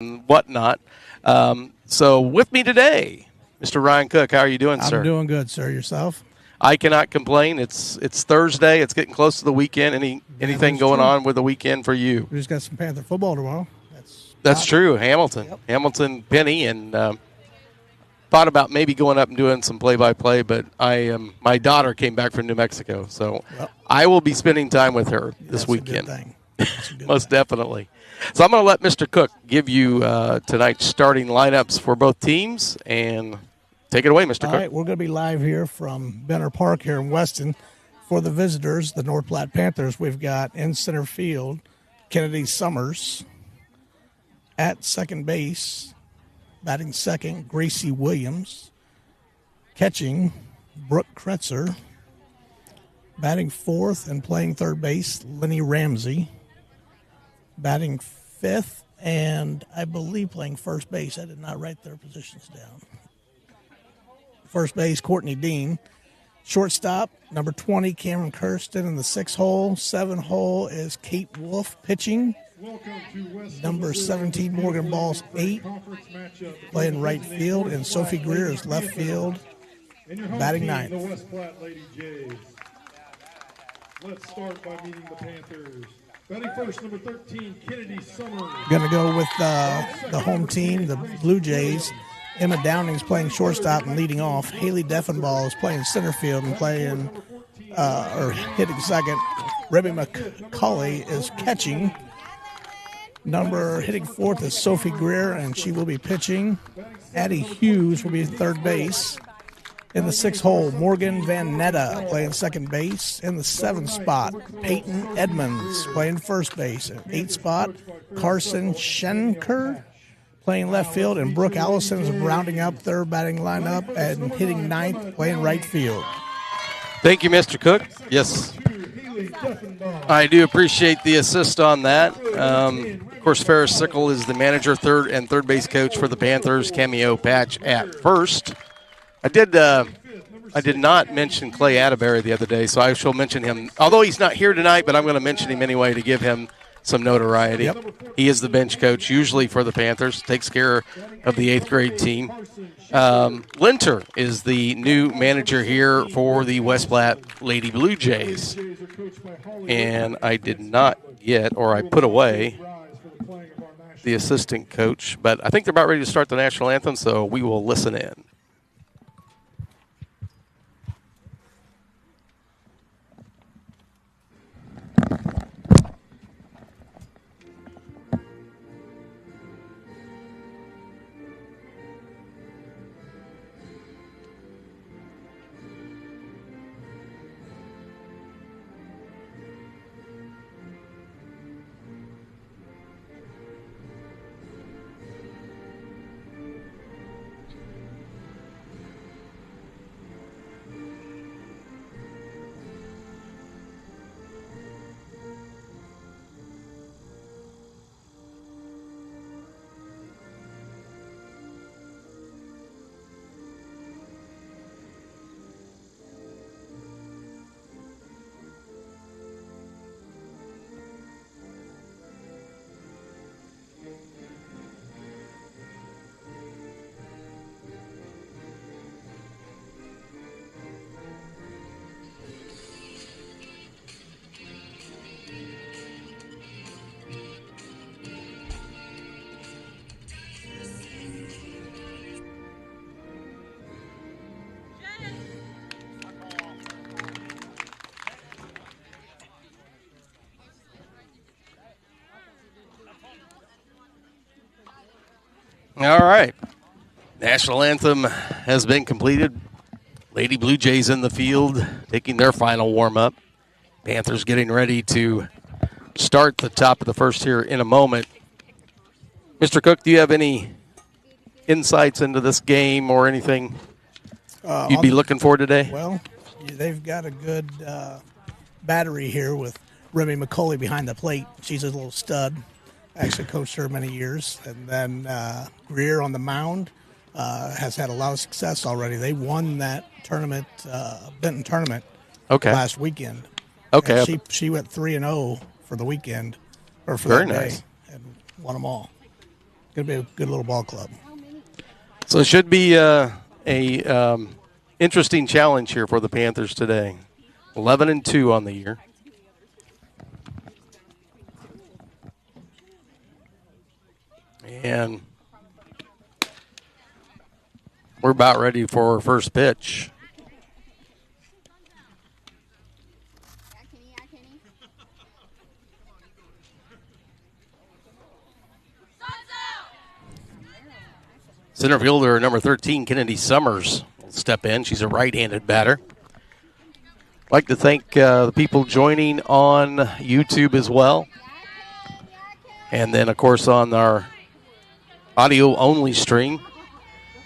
and whatnot. So with me today, Mr. Ryan Cook. How are you doing, sir? I'm doing good, sir. Yourself? I cannot complain. It's Thursday. It's getting close to the weekend. Anything going on with the weekend for you? We just got some Panther football tomorrow. That's true. Hamilton, Penny, and thought about maybe going up and doing some play-by-play, but my daughter came back from New Mexico, so I will be spending time with her this weekend. Most definitely. So I'm going to let Mr. Cook give you tonight's starting lineups for both teams, and take it away, Mr. Cook. All right, we're going to be live here from Benner Park here in Weston. For the visitors, the North Platte Panthers, we've got in center field Kennedy Summers. At second base, batting second, Gracie Williams. Catching, Brooke Kretzer. Batting fourth and playing third base, Lenny Ramsey. Batting fifth and I believe playing first base. I did not write their positions down. First base, Courtney Dean. Shortstop, number 20, Cameron Kirsten in the 6 hole. 7 hole is Kate Wolf pitching. Number 17, Morgan Balls, 8, playing right field. And Sophie Greer is left field, batting 9th. Let's start by meeting the Panthers. Batting first, number 13, Kennedy Summers. Going to go with the home team, the Blue Jays. Emma Downing's playing shortstop and leading off. Haley Deffenbaugh is playing center field and playing or hitting second. Rebby McCulley is catching. Hitting fourth is Sophie Greer, and she will be pitching. Addie Hughes will be third base. In the 6 hole, Morgan Van Netta playing second base. In the 7th spot, Peyton Edmonds playing first base. In 8th spot, Carson Schenker playing left field. And Brooke Allison is rounding up their batting lineup and hitting 9th, playing right field. Thank you, Mr. Cook. Yes, I do appreciate the assist on that. Of course, Ferris Sickle is the manager, third base coach for the Panthers. Cameo Patch at first. I did not mention Clay Atterbury the other day, so I shall mention him. Although he's not here tonight, but I'm going to mention him anyway to give him some notoriety. Yep. He is the bench coach usually for the Panthers, takes care of the 8th grade team. Linter is the new manager here for the West Platte Lady Blue Jays. And I did not get, or I put away, the assistant coach. But I think they're about ready to start the national anthem, so we will listen in. All right. National anthem has been completed. Lady Blue Jays in the field, taking their final warm-up. Panthers getting ready to start the top of the first here in a moment. Mr. Cook, do you have any insights into this game or anything you'd be looking for today? Well, they've got a good battery here with Remy McCulley behind the plate. She's a little stud. Actually coached her many years. And then Greer on the mound has had a lot of success already. They won that tournament, Benton tournament, last weekend. Okay. And she went 3-0 for the weekend, or for Very that nice. day, and won them all. going to be a good little ball club. So it should be a interesting challenge here for the Panthers today. 11-2 on the year. And we're about ready for our first pitch. Center fielder number 13, Kennedy Summers, will step in. She's a right-handed batter. I'd like to thank the people joining on YouTube as well. And then, of course, on our audio-only stream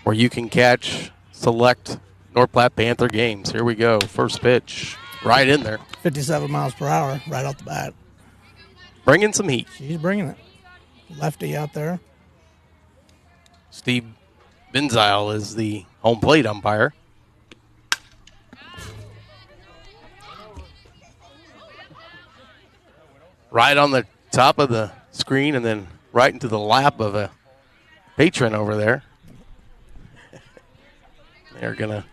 where you can catch select North Platte Panther games. Here we go. First pitch, right in there. 57 miles per hour right off the bat. Bringing some heat. She's bringing it. Lefty out there. Steve Benzile is the home plate umpire. Right on the top of the screen and then right into the lap of a patron over there. They're going to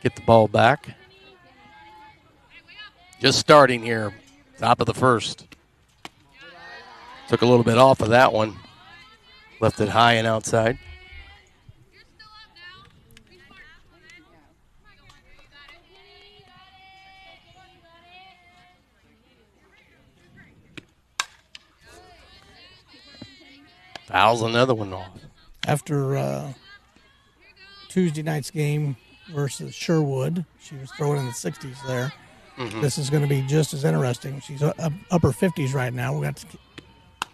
get the ball back. Just starting here, top of the first. Took a little bit off of that one. Left it high and outside. Fouls another one off. After Tuesday night's game versus Sherwood, she was throwing in the 60s there. Mm-hmm. This is going to be just as interesting. She's upper 50s right now. We've got to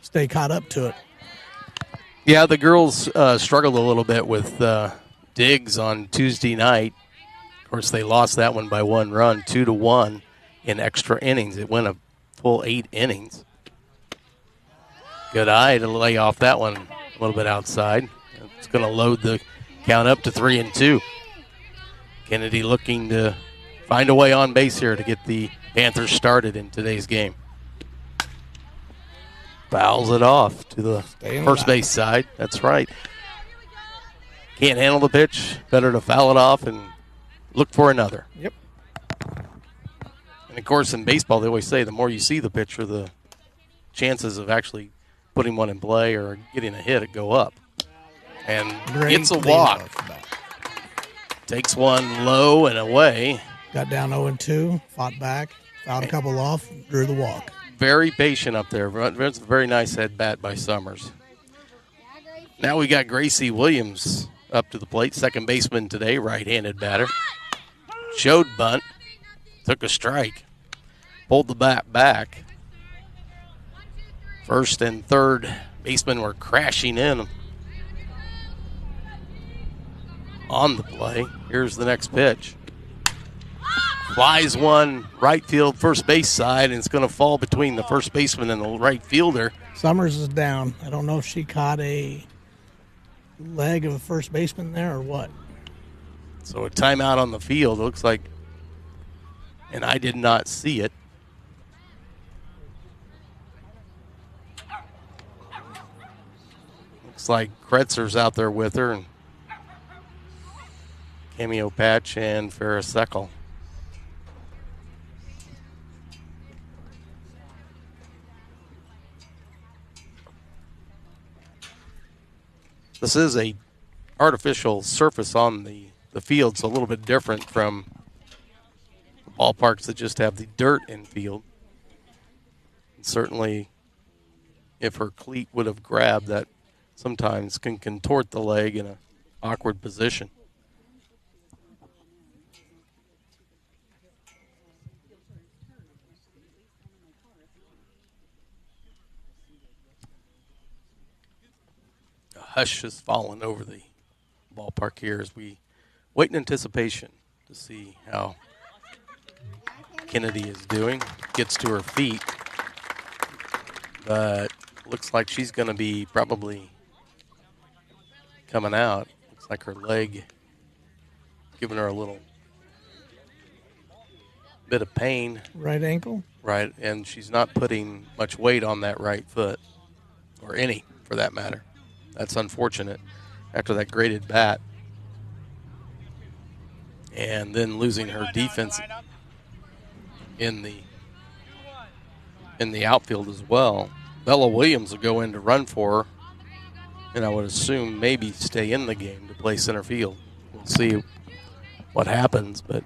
stay caught up to it. Yeah, the girls struggled a little bit with Diggs on Tuesday night. Of course, they lost that one by 1 run, 2-1 in extra innings. It went a full 8 innings. Good eye to lay off that one a little bit outside. It's going to load the count up to 3-2. Kennedy looking to find a way on base here to get the Panthers started in today's game. Fouls it off to the first base side. That's right. Can't handle the pitch. Better to foul it off and look for another. Yep. And, of course, in baseball, they always say the more you see the pitcher, the chances of actually putting one in play or getting a hit go up. And gets a walk. Takes one low and away. Got down 0-2, fought back, fouled a couple off, drew the walk. Very patient up there. It's a very nice at bat by Summers. Now we got Gracie Williams up to the plate, second baseman today, right-handed batter. Showed bunt, took a strike, pulled the bat back. First and third baseman were crashing in on the play. Here's the next pitch. Flies one right field, first base side, and it's going to fall between the first baseman and the right fielder. Summers is down. I don't know if she caught a leg of a first baseman there or what. So a timeout on the field, it looks like, and I did not see it. Looks like Kretzer's out there with her, and Cameo Patch and Ferris Seckel. This is a artificial surface on the field, so a little bit different from ballparks that just have the dirt in field. And certainly, if her cleat would have grabbed, that sometimes can contort the leg in an awkward position. Hush has fallen over the ballpark here as we wait in anticipation to see how Kennedy is doing. Gets to her feet, but looks like she's going to be probably coming out. Looks like her leg giving her a little bit of pain. Right ankle? Right, and she's not putting much weight on that right foot, or any. for that matter. That's unfortunate after that graded bat. And then losing her defense in the outfield as well. Bella Williams will go in to run for her, and I would assume maybe stay in the game to play center field. We'll see what happens, but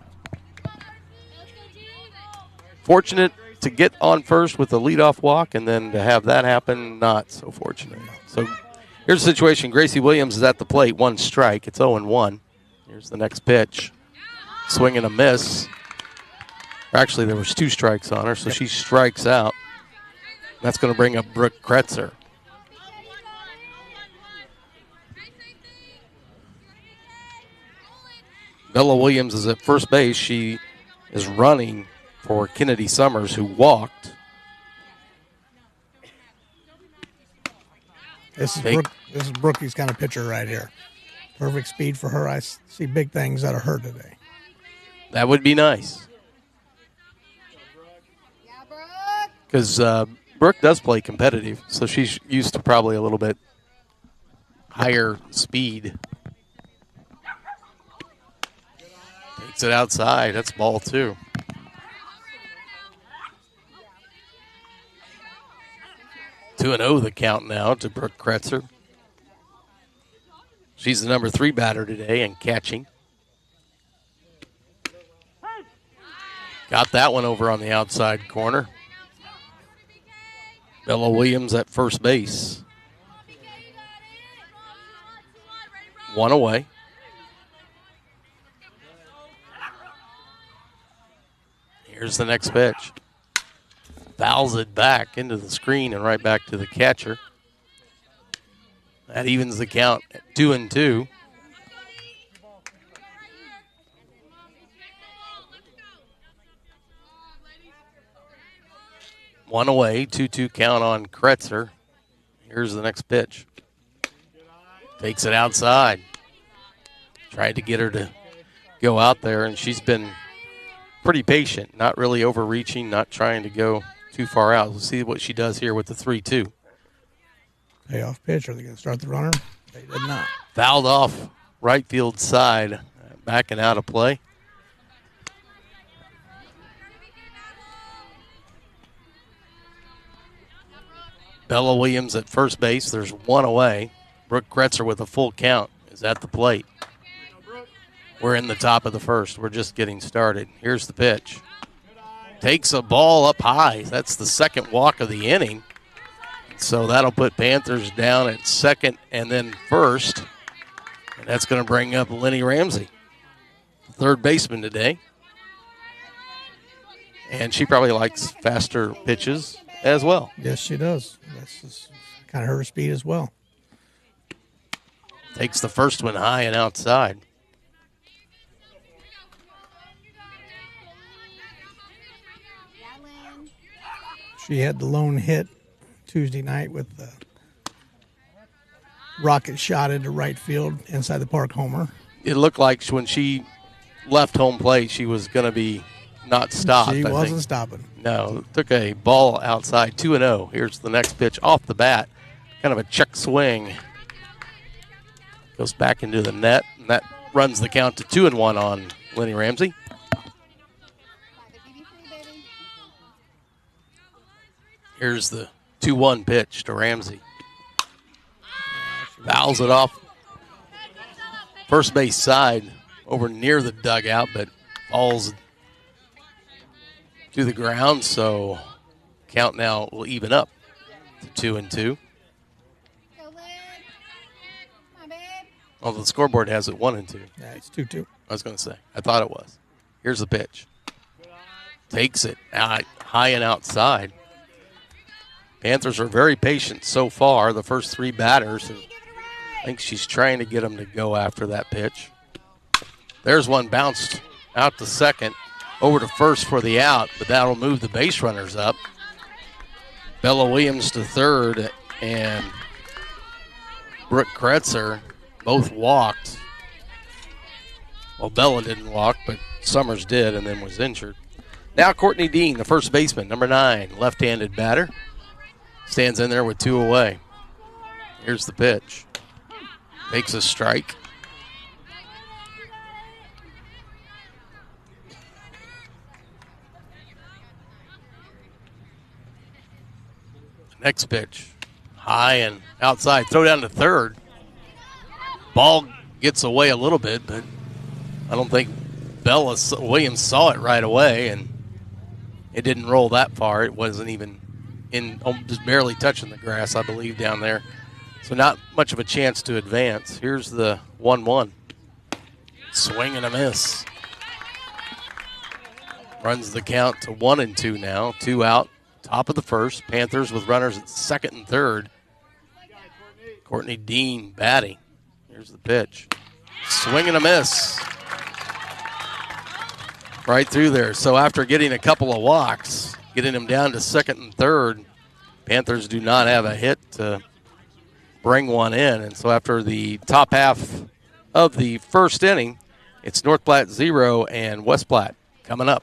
fortunate to get on first with a leadoff walk, and then to have that happen, not so fortunate. So here's the situation. Gracie Williams is at the plate, 1 strike. It's 0-1. Here's the next pitch. Swing and a miss. Actually, there was 2 strikes on her, so she strikes out. That's going to bring up Brooke Kretzer. Bella Williams is at first base. She is running for Kennedy Summers, who walked. This is Brookie's kind of pitcher right here. Perfect speed for her. I see big things out of her today. That would be nice. Because Brooke does play competitive, so she's used to probably a little bit higher speed. Takes it outside. That's ball 2. Two and 0 the count now to Brooke Kretzer. She's the number 3 batter today and catching. Got that one over on the outside corner. Bella Williams at first base. 1 away. Here's the next pitch. Fouls it back into the screen and right back to the catcher. That evens the count at 2-2. One away, 2-2 count on Kretzer. Here's the next pitch. Takes it outside. Tried to get her to go out there, and she's been pretty patient, not really overreaching, not trying to go too far out. We'll see what she does here with the 3-2. Payoff pitch. Are they going to start the runner? They did not. Fouled off right field side, backing out of play. Bella Williams at first base. There's 1 away. Brooke Kretzer with a full count is at the plate. We're in the top of the first. We're just getting started. Here's the pitch. Takes a ball up high. That's the second walk of the inning. So that'll put Panthers down at second and then first. And that's going to bring up Lenny Ramsey, third baseman today. And she probably likes faster pitches as well. Yes, she does. That's just kind of her speed as well. Takes the first one high and outside. She had the lone hit Tuesday night with the rocket shot into right field inside the park homer. It looked like when she left home plate, she was going to be not stopped. She wasn't stopping. No, took a ball outside, 2-0. Here's the next pitch off the bat. Kind of a check swing. Goes back into the net, and that runs the count to 2-1 on Lenny Ramsey. Here's the 2-1 pitch to Ramsey. Fouls it off first base side over near the dugout, but falls to the ground, so count now will even up to 2-2. Well, the scoreboard has it 1-2. Yeah, it's 2-2. I was going to say. I thought it was. Here's the pitch. Takes it out, high and outside. Panthers are very patient so far, the first 3 batters. I think she's trying to get them to go after that pitch. There's one bounced out to second, over to first for the out, but that'll move the base runners up. Bella Williams to third, and Brooke Kretzer both walked. Well, Bella didn't walk, but Summers did and then was injured. Now Courtney Dean, the first baseman, number 9, left-handed batter. Stands in there with 2 away. Here's the pitch. Takes a strike. Next pitch. High and outside. Throw down to third. Ball gets away a little bit, but I don't think Williams saw it right away, and it didn't roll that far. It wasn't even just barely touching the grass, I believe, down there. So not much of a chance to advance. Here's the 1-1. Swing and a miss. Runs the count to 1-2 now. 2 out. Top of the first. Panthers with runners at second and third. Courtney Dean batting. Here's the pitch. Swing and a miss. Right through there. So after getting a couple of walks, getting them down to second and third, Panthers do not have a hit to bring one in. And so after the top half of the first inning, it's North Platte 0 and West Platte coming up.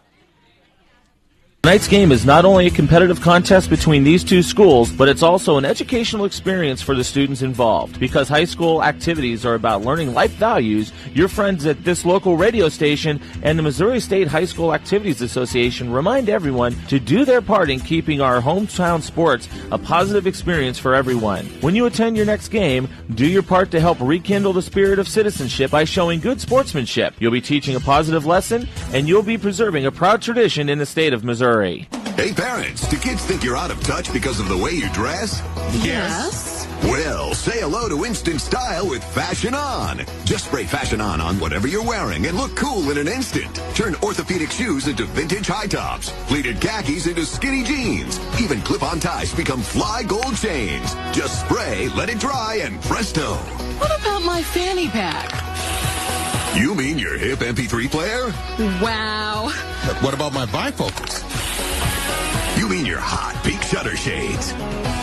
Tonight's game is not only a competitive contest between these two schools, but it's also an educational experience for the students involved. Because high school activities are about learning life values, your friends at this local radio station and the Missouri State High School Activities Association remind everyone to do their part in keeping our hometown sports a positive experience for everyone. When you attend your next game, do your part to help rekindle the spirit of citizenship by showing good sportsmanship. You'll be teaching a positive lesson, and you'll be preserving a proud tradition in the state of Missouri. Hey parents, do kids think you're out of touch because of the way you dress? Yes. Well, say hello to instant style with Fashion On. Just spray Fashion On whatever you're wearing and look cool in an instant. Turn orthopedic shoes into vintage high tops, pleated khakis into skinny jeans. Even clip-on ties become fly gold chains. Just spray, let it dry, and presto. What about my fanny pack? You mean your hip MP3 player? Wow. But what about my bifocals? You mean your hot pink shutter shades?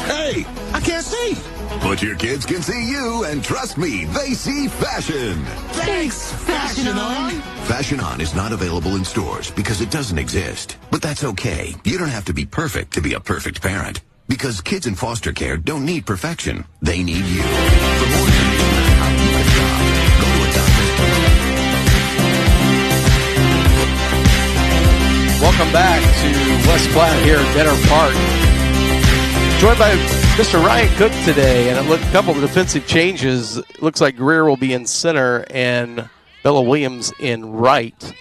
Hey, I can't see. But your kids can see you, and trust me, they see fashion. Thanks, Fashion On. Fashion On is not available in stores because it doesn't exist. But that's okay. You don't have to be perfect to be a perfect parent. Because kids in foster care don't need perfection. They need you. For more information on how to adopt, go to adopt. Welcome back to West Platte here at Benner Park. Joined by Mr. Ryan Cook today, and a couple of defensive changes. It looks like Greer will be in center and Bella Williams in right.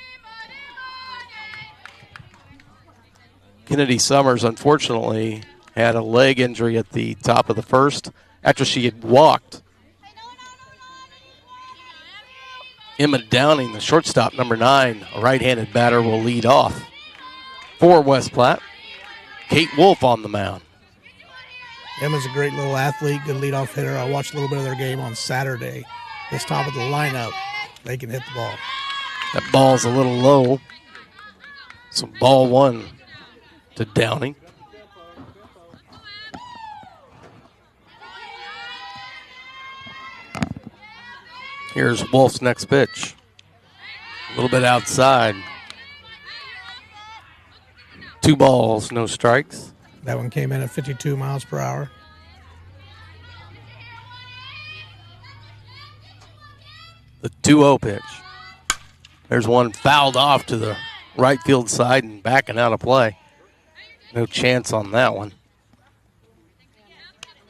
Kennedy Summers, unfortunately, had a leg injury at the top of the first after she had walked. Emma Downing, the shortstop, number 9, a right-handed batter, will lead off. For West Platte, Kate Wolf on the mound. Emma's a great little athlete, good leadoff hitter. I watched a little bit of their game on Saturday. This top of the lineup, they can hit the ball. That ball's a little low. So ball 1 to Downing. Here's Wolf's next pitch. A little bit outside. 2 balls, no strikes. That one came in at 52 miles per hour. The 2-0 pitch. There's one fouled off to the right field side and backing out of play. No chance on that one.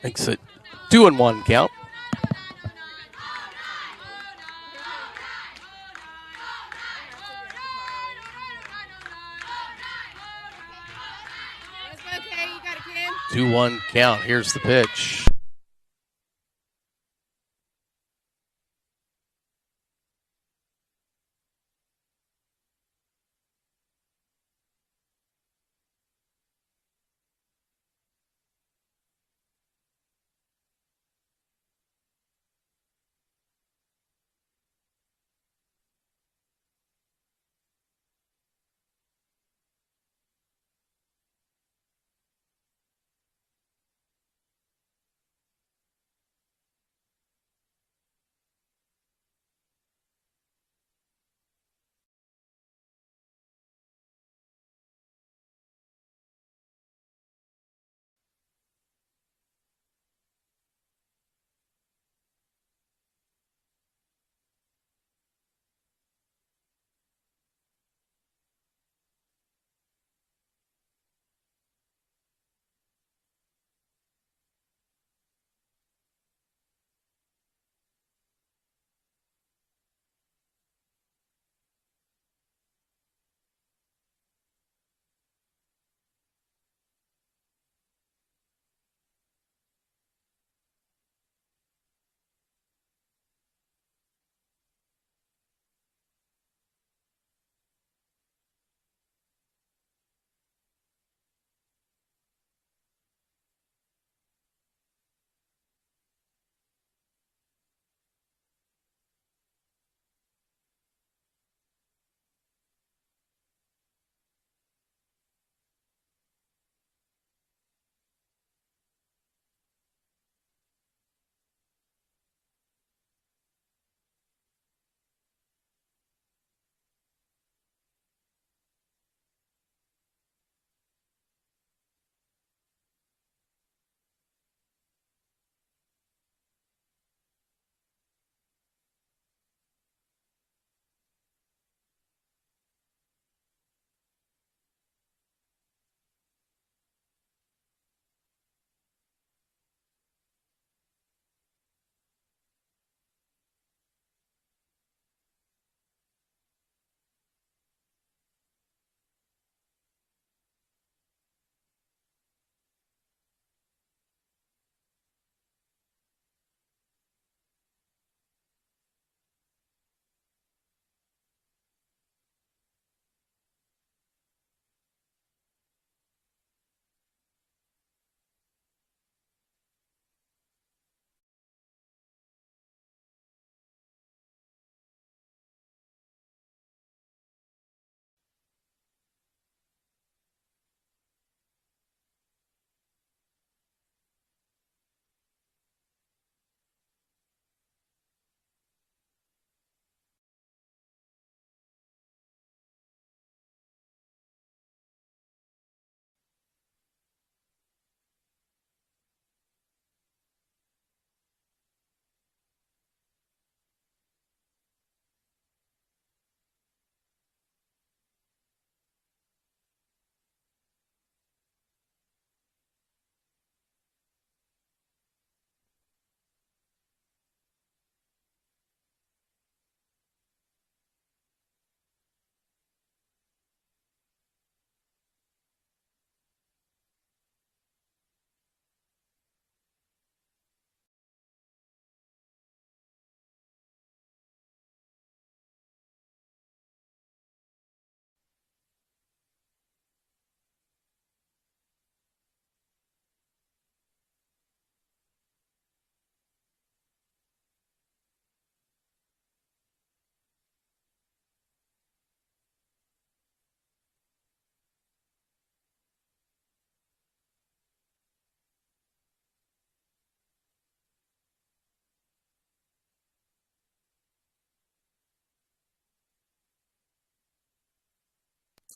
Makes it 2-1 count. Okay, you got it, 2-1 count. Here's the pitch.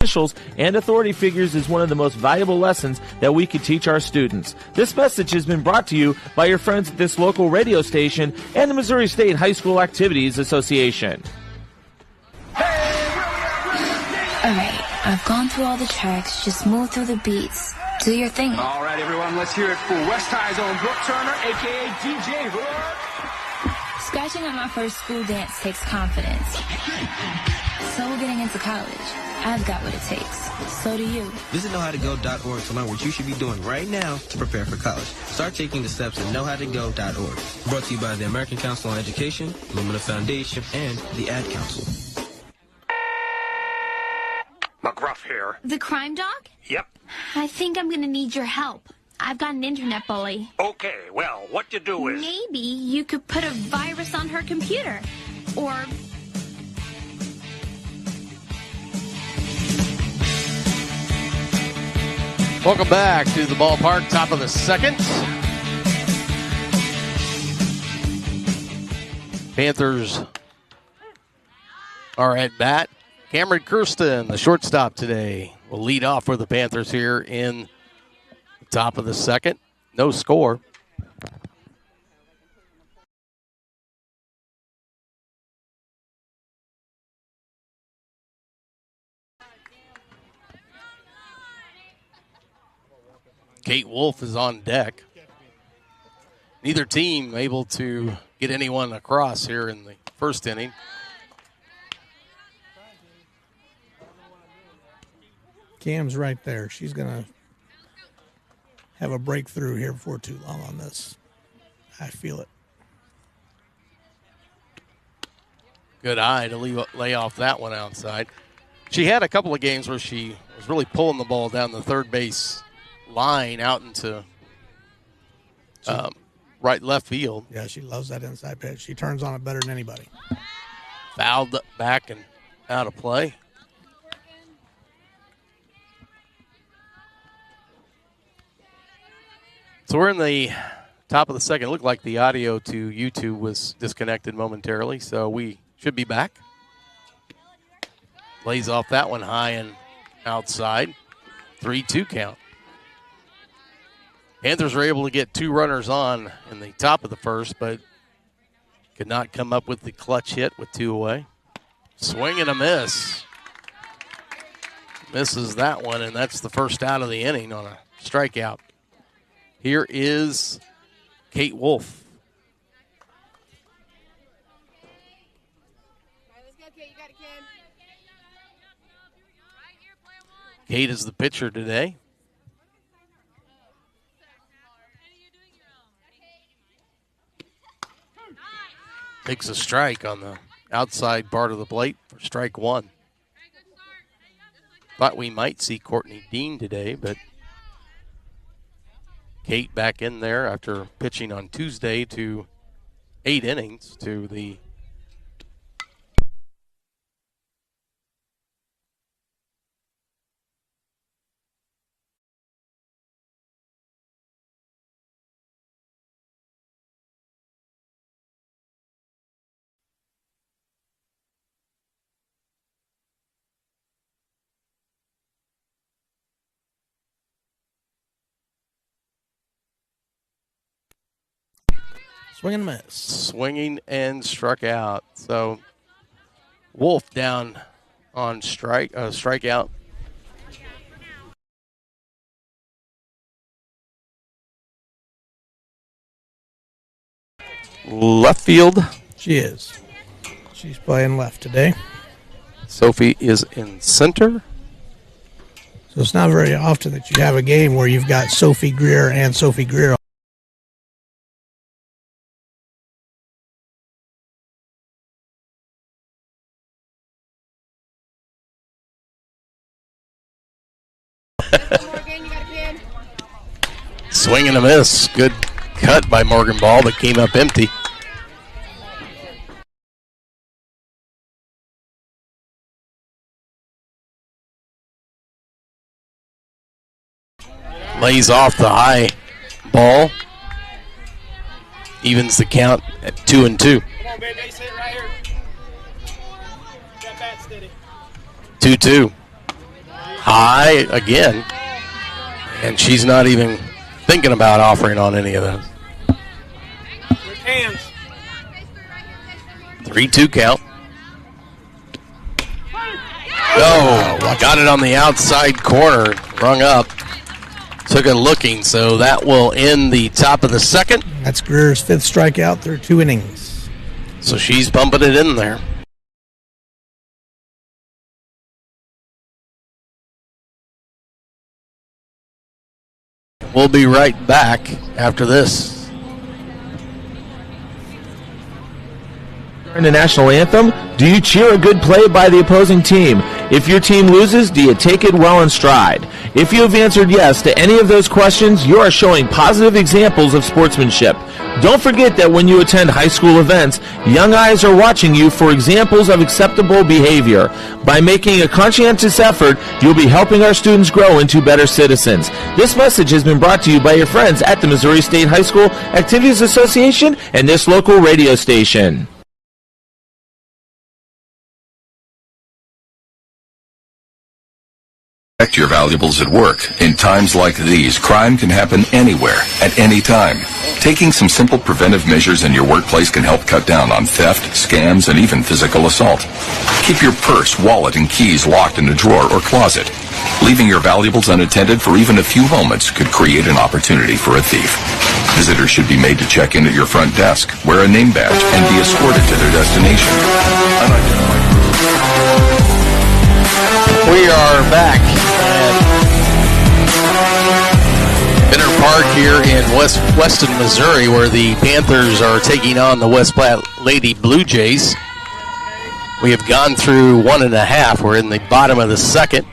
officials and authority figures is one of the most valuable lessons that we could teach our students. This message has been brought to you by your friends at this local radio station and the Missouri State High School Activities Association. Alright, I've gone through all the tracks, just move through the beats. Do your thing. All right, everyone, let's hear it for West High's own Brooke Turner, a.k.a. DJ Hood. Scratching at my first school dance takes confidence. So getting into college, I've got what it takes. So do you. Visit knowhowtogo.org to learn what you should be doing right now to prepare for college. Start taking the steps at knowhowtogo.org. Brought to you by the American Council on Education, Lumina Foundation, and the Ad Council. McGruff here. The crime dog? Yep. I think I'm gonna need your help. I've got an internet bully. Okay, well, what you do is... Maybe you could put a virus on her computer. Or... Welcome back to the ballpark, top of the second. Panthers are at bat. Cameron Kirsten, the shortstop today, will lead off for the Panthers here in the top of the second. No score. Kate Wolf is on deck. Neither team able to get anyone across here in the first inning. Cam's right there. She's going to have a breakthrough here before too long on this. I feel it. Good eye to lay off that one outside. She had a couple of games where she was really pulling the ball down the third base line out into right left field. Yeah, she loves that inside pitch. She turns on it better than anybody. Fouled back and out of play. So we're in the top of the second. It looked like the audio to YouTube was disconnected momentarily, so we should be back. Lays off that one high and outside. 3-2 count. Panthers were able to get two runners on in the top of the first, but could not come up with the clutch hit with two away. Swing and a miss. Misses that one, and that's the first out of the inning on a strikeout. Here is Kate Wolf. Kate is the pitcher today. Takes a strike on the outside part of the plate for strike one. Thought we might see Courtney Dean today, but Kate back in there after pitching on Tuesday to 8 innings to the Swing and miss. Swinging and struck out. So Wolf down on strikeout. Left field. She is. She's playing left today. Sophie is in center. So it's not very often that you have a game where you've got Sophie Greer and Sophie Greer. Swing and a miss. Good cut by Morgan Ball, but came up empty. Lays off the high ball. Evens the count at 2-2. Come on, baby. Sit right here. That bat steady. 2-2. High again. And she's not even thinking about offering on any of those. Hands. 3-2 count. Oh, got it on the outside corner. Rung up. Took a looking, so that will end the top of the second. That's Greer's 5th strikeout through 2 innings. So she's bumping it in there. We'll be right back after this. During the national anthem, do you cheer a good play by the opposing team? If your team loses, do you take it well in stride? If you have answered yes to any of those questions, you are showing positive examples of sportsmanship. Don't forget that when you attend high school events, young eyes are watching you for examples of acceptable behavior. By making a conscientious effort, you'll be helping our students grow into better citizens. This message has been brought to you by your friends at the Missouri State High School Activities Association and this local radio station. Protect your valuables at work. In times like these, crime can happen anywhere, at any time. Taking some simple preventive measures in your workplace can help cut down on theft, scams, and even physical assault. Keep your purse, wallet, and keys locked in a drawer or closet. Leaving your valuables unattended for even a few moments could create an opportunity for a thief. Visitors should be made to check in at your front desk, wear a name badge, and be escorted to their destination. Unidentified. We are back at Benner Park here in Weston, Missouri, where the Panthers are taking on the West Platte Lady Blue Jays. We have gone through 1.5. We're in the bottom of the second.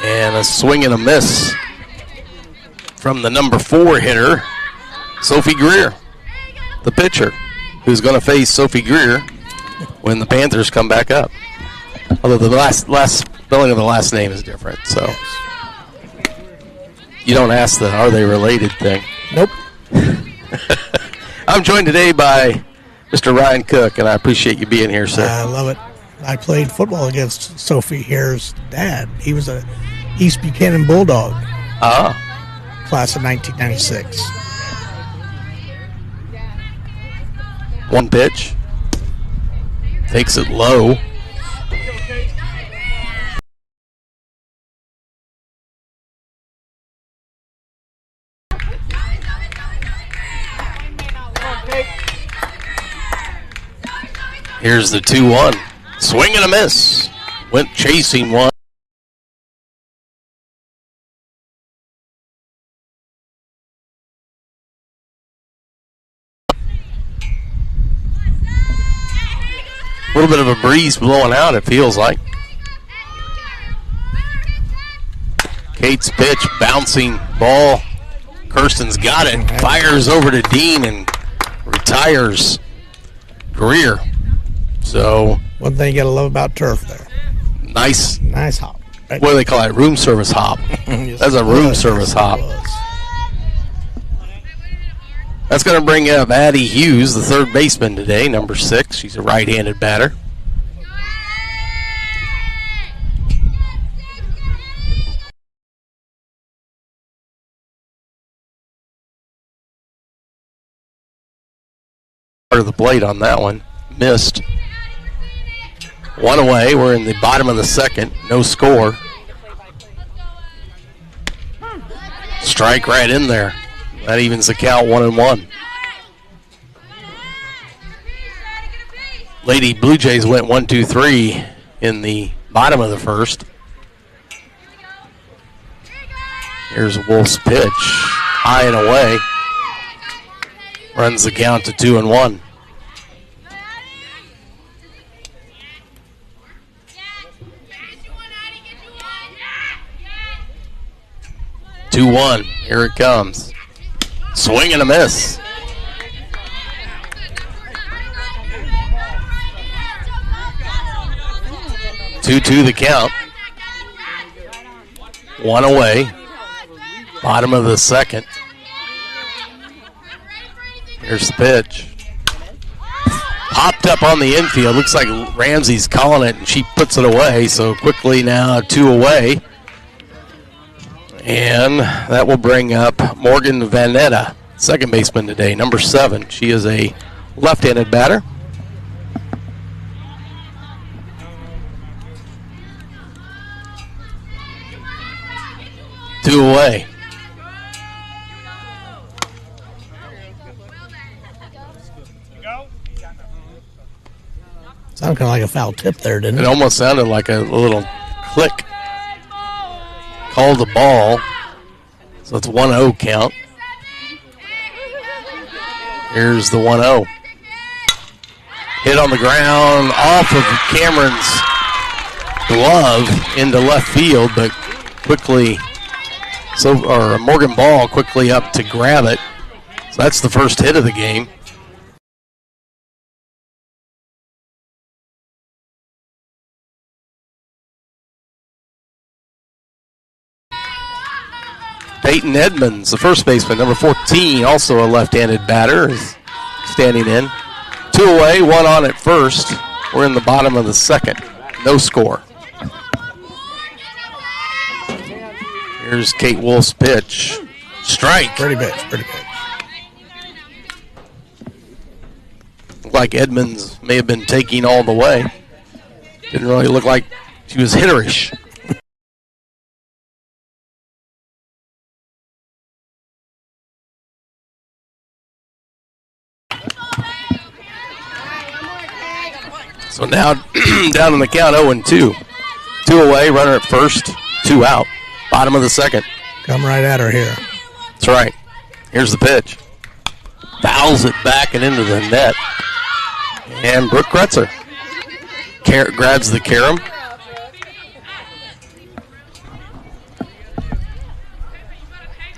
And a swing and a miss from the number 4 hitter, Sophie Greer, the pitcher, who's going to face Sophie Greer when the Panthers come back up. Although the last spelling of the last name is different, so you don't ask the "are they related" thing. Nope. I'm joined today by Mr. Ryan Cook, and I appreciate you being here, sir. I love it. I played football against Sophie Hare's dad. He was a East Buchanan Bulldog. Class of 1996. One pitch. Takes it low. Here's the 2-1. Swing and a miss. Went chasing one. A little bit of a breeze blowing out, it feels like. Kate's pitch, bouncing ball. Kirsten's got it. Fires over to Dean and retires Greer. So one thing you got to love about turf there. Nice hop. Right? What do they call it? Room service hop. Yes, that's a room service hop. That's going to bring up Addie Hughes, the third baseman today, number 6. She's a right-handed batter. Part of the plate on that one. Missed. One away. We're in the bottom of the second. No score. Strike right in there. That evens the count 1-1. Lady Blue Jays went 1-2-3 in the bottom of the first. Here's Wolf's pitch. High and away. Runs the count to 2-1. Here it comes. Swing and a miss. Two the count. One away. Bottom of the second. Here's the pitch. Popped up on the infield. Looks like Ramsey's calling it, and she puts it away. So quickly now 2 away. And that will bring up Morgan Vanetta, second baseman today, number 7. She is a left-handed batter. Two away. Sounded kind of like a foul tip there, didn't it? It almost sounded like a little click. Called the ball. So it's 1-0 count. Here's the 1-0. Hit on the ground off of Cameron's glove into left field, but quickly, Morgan Ball quickly up to grab it. So that's the first hit of the game. Peyton Edmonds, the first baseman, number 14, also a left-handed batter, is standing in. 2 away, 1 on at first. We're in the bottom of the second. No score. Here's Kate Wolf's pitch. Strike. Pretty pitch. Looked like Edmonds may have been taking all the way. Didn't really look like she was hitterish. So now down in the count, 0-2. 2 away, runner at first, 2 out. Bottom of the second. Come right at her here. That's right. Here's the pitch. Fouls it back and into the net. And Brooke Kretzer grabs the carom.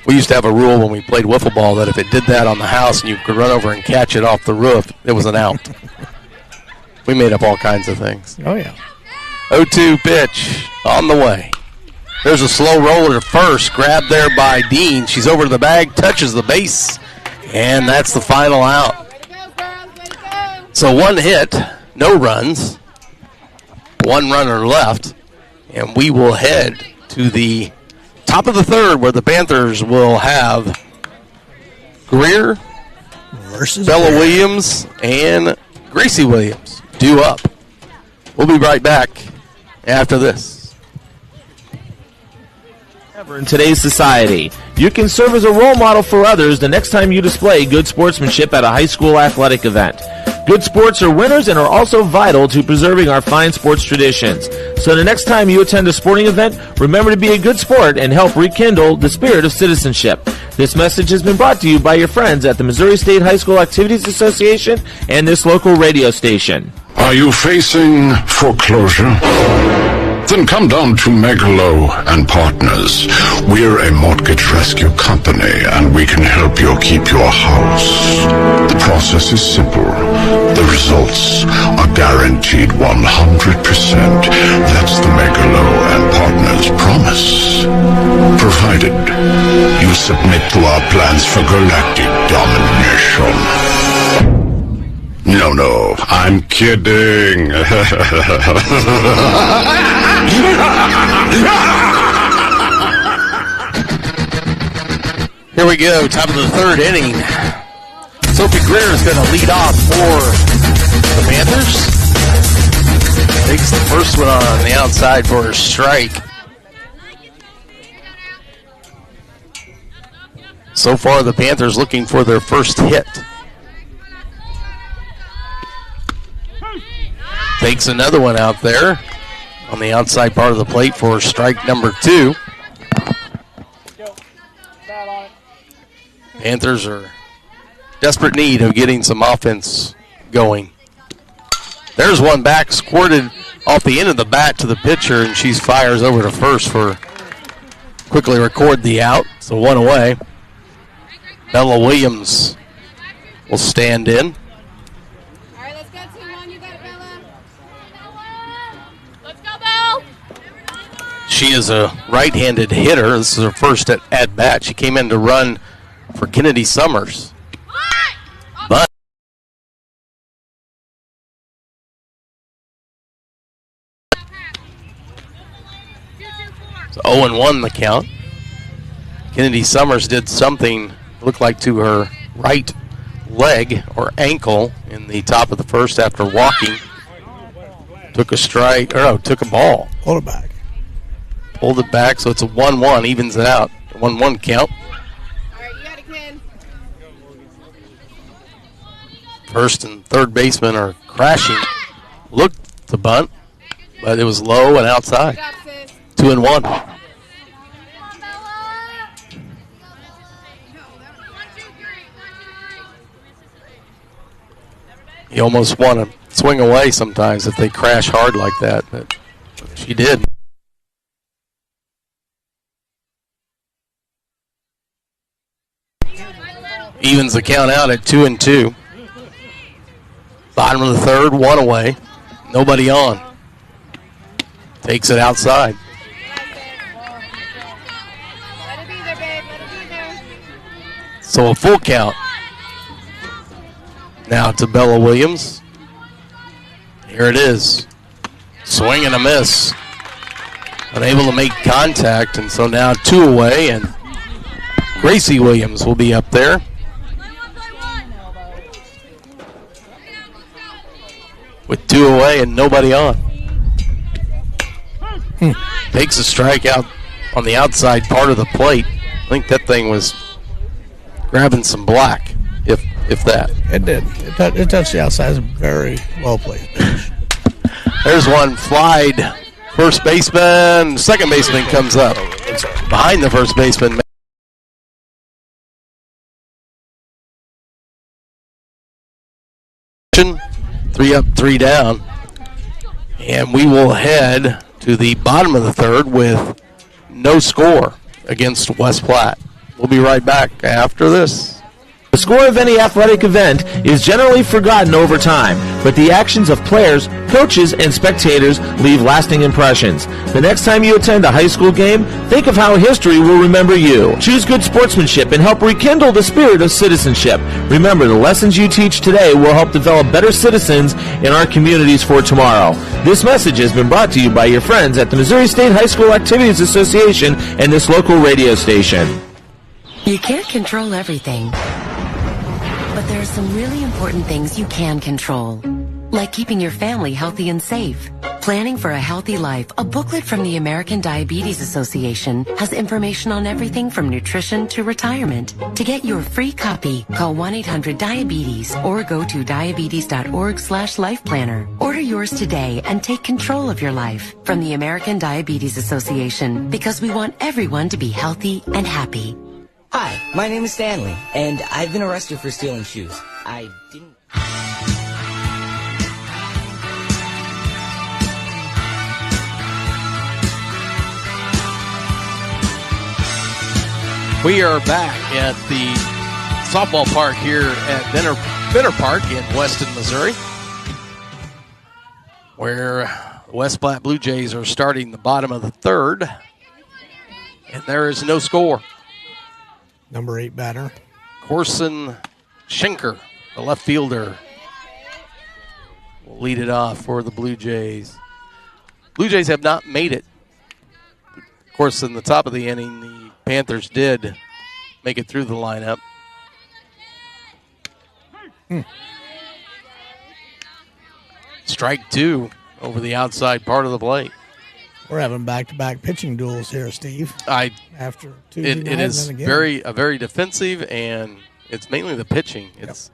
We used to have a rule when we played wiffle ball that if it did that on the house and you could run over and catch it off the roof, it was an out. We made up all kinds of things. Oh, yeah. 0-2 pitch on the way. There's a slow roller to first. Grabbed there by Dean. She's over to the bag, touches the base, and that's the final out. So 1 hit, no runs, 1 runner left, and we will head to the top of the third where the Panthers will have Greer versus Bella Williams and Gracie Williams due up. We'll be right back after this. In today's society, you can serve as a role model for others the next time you display good sportsmanship at a high school athletic event. Good sports are winners and are also vital to preserving our fine sports traditions. So the next time you attend a sporting event, remember to be a good sport and help rekindle the spirit of citizenship. This message has been brought to you by your friends at the Missouri State High School Activities Association and this local radio station. Are you facing foreclosure? Then come down to Megalow and Partners. We're a mortgage rescue company, and we can help you keep your house. The process is simple. The results are guaranteed 100%. That's the Megalow and Partners promise. Provided you submit to our plans for galactic domination. No, I'm kidding. Here we go, top of the third inning. Sophie Greer is going to lead off for the Panthers. Takes the first one on the outside for a strike. So far, the Panthers looking for their first hit. Takes another one out there on the outside part of the plate for strike number 2. Panthers are desperate need of getting some offense going. There's one back, squirted off the end of the bat to the pitcher, and she fires over to first for quickly record the out. So 1 away. Bella Williams will stand in. She is a right-handed hitter. This is her first at bat. She came in to run for Kennedy Summers. But it's 0-1 the count. Kennedy Summers did something, looked like to her right leg or ankle in the top of the first after walking. Took a strike, or no, took a ball. Pulled it back. Pulled it back, so it's a 1-1, evens it out. 1-1 count. All right, you got it, Ken. First and third baseman are crashing. Looked to bunt, but it was low and outside. 2-1. You almost want to swing away sometimes if they crash hard like that, but she did. Evens the count out at 2-2. Bottom of the third, one away. Nobody on. Takes it outside. So a full count. Now to Bella Williams. Here it is. Swing and a miss. Unable to make contact, and so now 2 away, and Gracie Williams will be up there. With 2 away and nobody on. Takes a strike out on the outside part of the plate. I think that thing was grabbing some black, if that. It did. It touched the outside. It's a very well played pitch. There's one flied. First baseman, second baseman comes up. It's behind the first baseman. 3 up, 3 down. And we will head to the bottom of the third with no score against West Platte. We'll be right back after this. The score of any athletic event is generally forgotten over time, but the actions of players, coaches, and spectators leave lasting impressions. The next time you attend a high school game, think of how history will remember you. Choose good sportsmanship and help rekindle the spirit of citizenship. Remember, the lessons you teach today will help develop better citizens in our communities for tomorrow. This message has been brought to you by your friends at the Missouri State High School Activities Association and this local radio station. You can't control everything. But there are some really important things you can control, like keeping your family healthy and safe. Planning for a Healthy Life, a booklet from the American Diabetes Association, has information on everything from nutrition to retirement. To get your free copy, call 1-800-DIABETES or go to diabetes.org/lifeplanner. Order yours today and take control of your life from the American Diabetes Association, because we want everyone to be healthy and happy. Hi, my name is Stanley, and I've been arrested for stealing shoes. I didn't... We are back at the softball park here at Benner Park in Weston, Missouri, where the West Platte Blue Jays are starting the bottom of the third, and there is no score. Number 8 batter. Corson Schenker, the left fielder, will lead it off for the Blue Jays. Blue Jays have not made it. Of course, in the top of the inning, the Panthers did make it through the lineup. Strike 2 over the outside part of the plate. We're having back-to-back pitching duels here, Steve. After Tuesday night, it is and then again. very defensive, and it's mainly the pitching. It's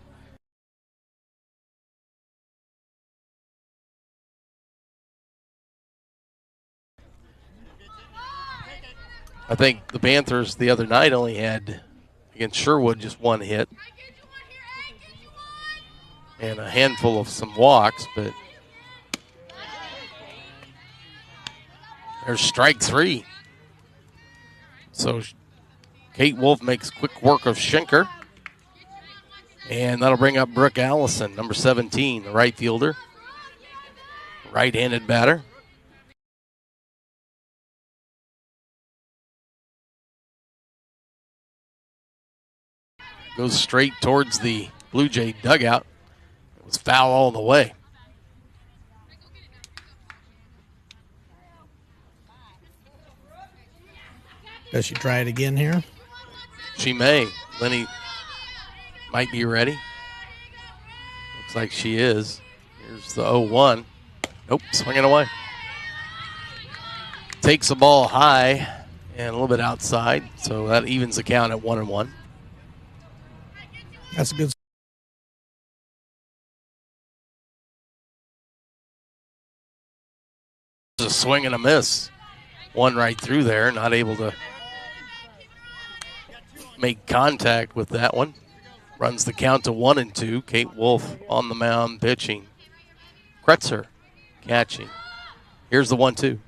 I think the Panthers the other night only had against Sherwood just 1 hit and a handful of some walks, but there's strike 3. So Kate Wolf makes quick work of Schenker. And that'll bring up Brooke Allison, number 17, the right fielder. Right-handed batter. Goes straight towards the Blue Jay dugout. It was foul all the way. Does she try it again here? She may. Lenny might be ready. Looks like she is. Here's the 0-1. Nope, swinging away. Takes the ball high and a little bit outside, so that evens the count at 1-1. That's a good. A swing and a miss. One right through there, not able to make contact with that one. Runs the count to 1-2. Kate Wolf on the mound pitching. Kretzer catching. Here's the 1-2.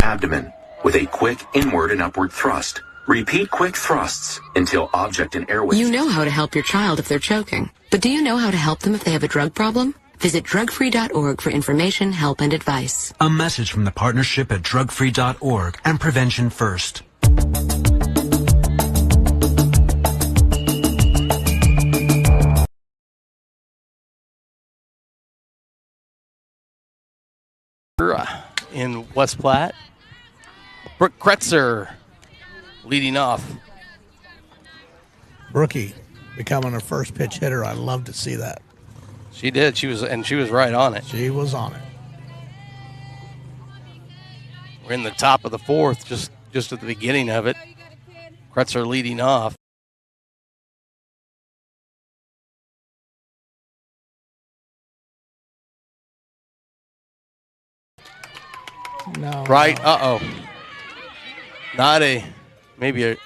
Abdomen with a quick inward and upward thrust. Repeat quick thrusts until object and airway. You know how to help your child if they're choking, but do you know how to help them if they have a drug problem? Visit drugfree.org for information, help, and advice. A message from the partnership at drugfree.org and Prevention First. In West Platte. Brooke Kretzer leading off. Brookie becoming her first pitch hitter. I love to see that. She did. She was right on it. She was on it. We're in the top of the fourth, just at the beginning of it. Kretzer leading off. No. Right? Uh-oh. Not a, maybe a.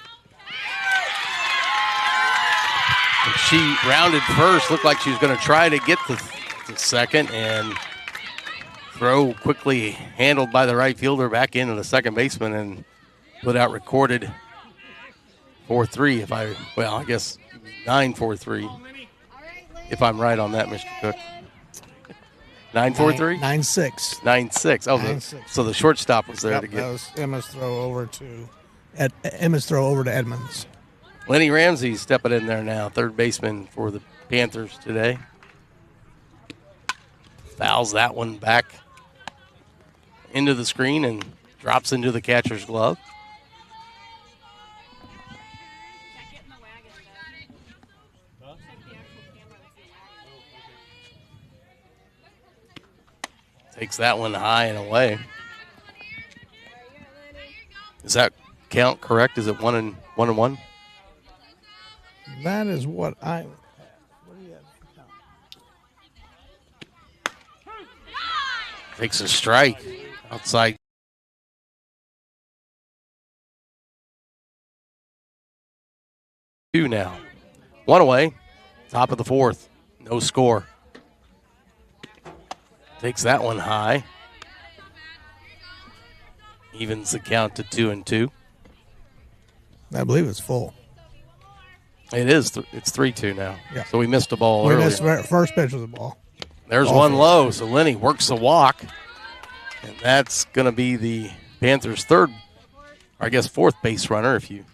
She rounded first. Looked like she was going to try to get the second, and throw quickly handled by the right fielder back into the second baseman and put out recorded 4-3 I guess 9-4-3 if I'm right on that, Mr. Cook. 9-4-3? 9-6. 9-6. Oh, 9-6. So the shortstop was there to get. That was Emma's throw over to Edmonds. Lenny Ramsey stepping in there now, third baseman for the Panthers today. Fouls that one back into the screen and drops into the catcher's glove. Takes that one high and away. Is that count correct? Is it 1-1? That is what I. Takes a strike outside. Two now. One away. Top of the fourth. No score. Takes that one high. Evens the count to 2-2. I believe it's full. It is. It's 3-2 now. Yeah. So we missed a ball earlier. First pitch was a ball. There's one low. So Lenny works a walk. And that's going to be the Panthers' third, or I guess fourth base runner if you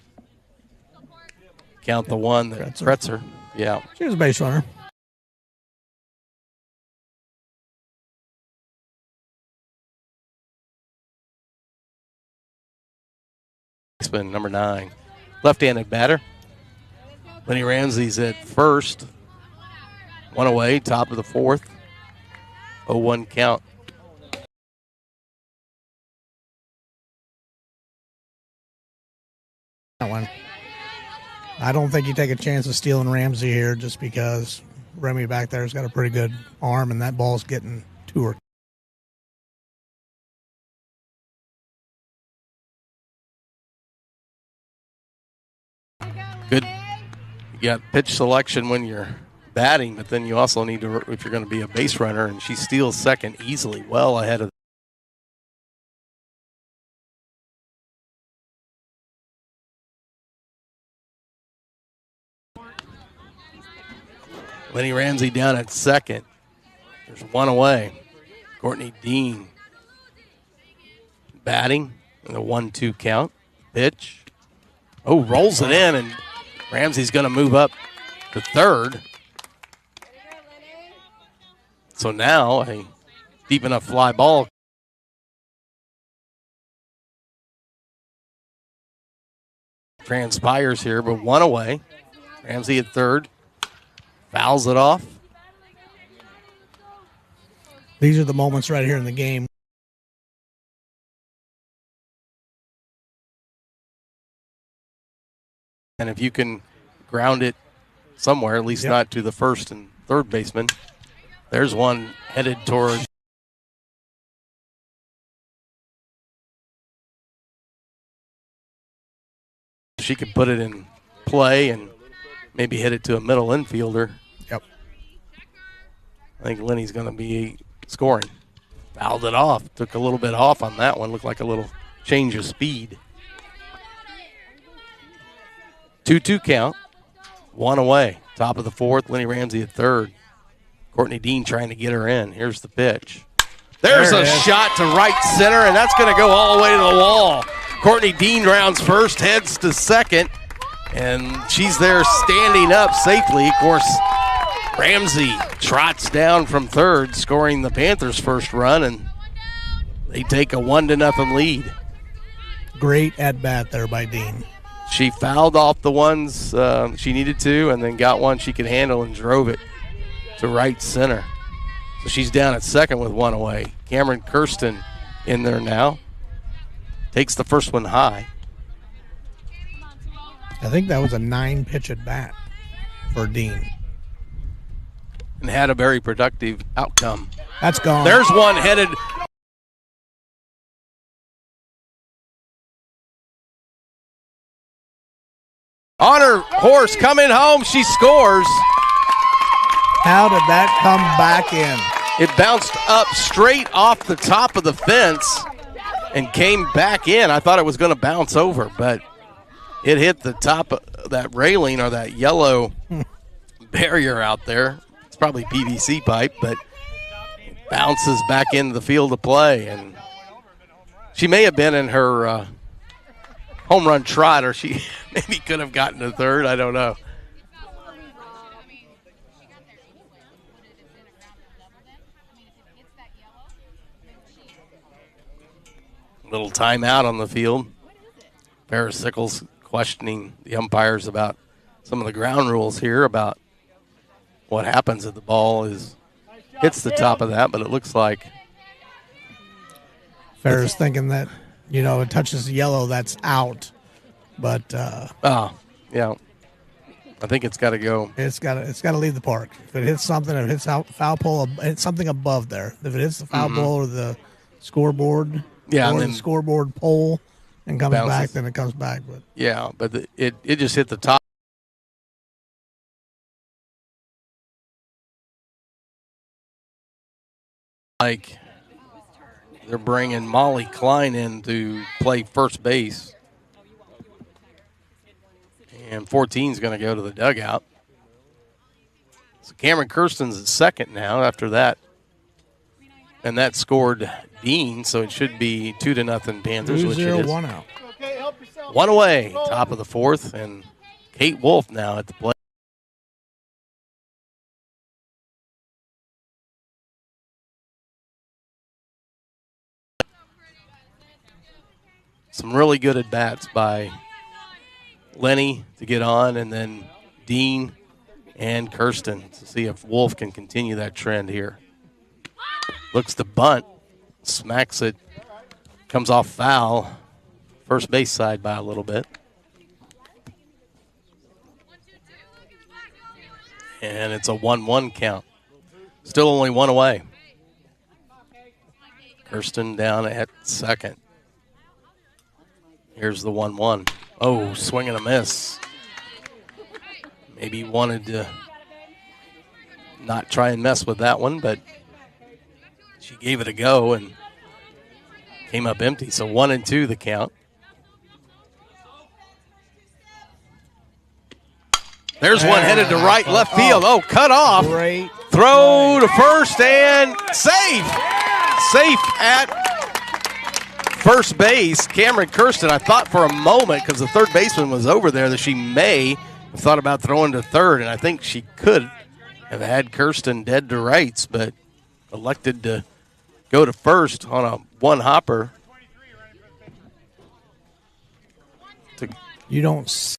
count the one that Kretzer. Yeah. She was a base runner. Number 9. Left-handed batter. Lenny Ramsey's at first. One away, top of the fourth. 0-1 count. That one. I don't think you take a chance of stealing Ramsey here just because Remy back there's got a pretty good arm and that ball's getting to her. Good. You got pitch selection when you're batting, but then you also need to, if you're going to be a base runner, and she steals second easily, well ahead of. Lenny Ramsey down at second. There's one away. Courtney Dean batting in the 1-2 count. Pitch. Oh, rolls it in, and Ramsey's going to move up to third. So now a deep enough fly ball. Transpires here, but one away. Ramsey at third. Fouls it off. These are the moments right here in the game. And if you can ground it somewhere, at least not to the first and third baseman, there's one headed toward. She could put it in play and maybe hit it to a middle infielder. Yep. I think Lenny's going to be scoring. Fouled it off. Took a little bit off on that one. Looked like a little change of speed. 2-2 count. One away. Top of the fourth. Lenny Ramsey at third. Courtney Dean trying to get her in. Here's the pitch. There's a shot to right center, and that's going to go all the way to the wall. Courtney Dean rounds first, heads to second. And she's there standing up safely. Of course, Ramsey trots down from third, scoring the Panthers' first run, and they take a 1-0 lead. Great at-bat there by Dean. She fouled off the ones she needed to and then got one she could handle and drove it to right center. So she's down at second with one away. Cameron Kirsten in there now. Takes the first one high. I think that was a 9-pitch at bat for Dean. And had a very productive outcome. That's gone. There's one headed On her horse, coming home, she scores. How did that come back in? It bounced up straight off the top of the fence and came back in. I thought it was going to bounce over, but it hit the top of that railing or that yellow barrier out there. It's probably PVC pipe, but it bounces back into the field of play. And she may have been in her home run trot, or she maybe could have gotten to third. I don't know. Little timeout on the field. Ferris Sickles questioning the umpires about some of the ground rules here about what happens if the ball hits the top of that, but it looks like Ferris thinking that, it touches the yellow, that's out. But yeah. I think it's got to go. It's got to leave the park. If it hits something, if it hits foul pole, it's something above there. If it hits the foul pole or the scoreboard, and the then scoreboard pole and comes bounces back, then it comes back. But it just hit the top. Like they're bringing Molly Klein in to play first base. And 14 is going to go to the dugout. So Cameron Kirsten's at second now after that. And that scored Dean, so it should be 2-0 Panthers, which it is. 1 out. One away, top of the fourth, and Kate Wolf now at the plate. Some really good at-bats by Lenny to get on, and then Dean and Kirsten to see if Wolf can continue that trend here. Looks to bunt, smacks it, comes off foul, first base side by a little bit. And it's a 1-1 count. Still only one away. Kirsten down at second. Here's the 1-1. Oh, swing and a miss. Maybe he wanted to not try and mess with that one, but she gave it a go and came up empty. So 1-2 the count. There's one headed to right left field. Oh, cut off. Great throw to first and safe. Safe at first base. Cameron Kirsten, I thought for a moment, because the third baseman was over there, that she may have thought about throwing to third, and I think she could have had Kirsten dead to rights, but elected to go to first on a one-hopper. You don't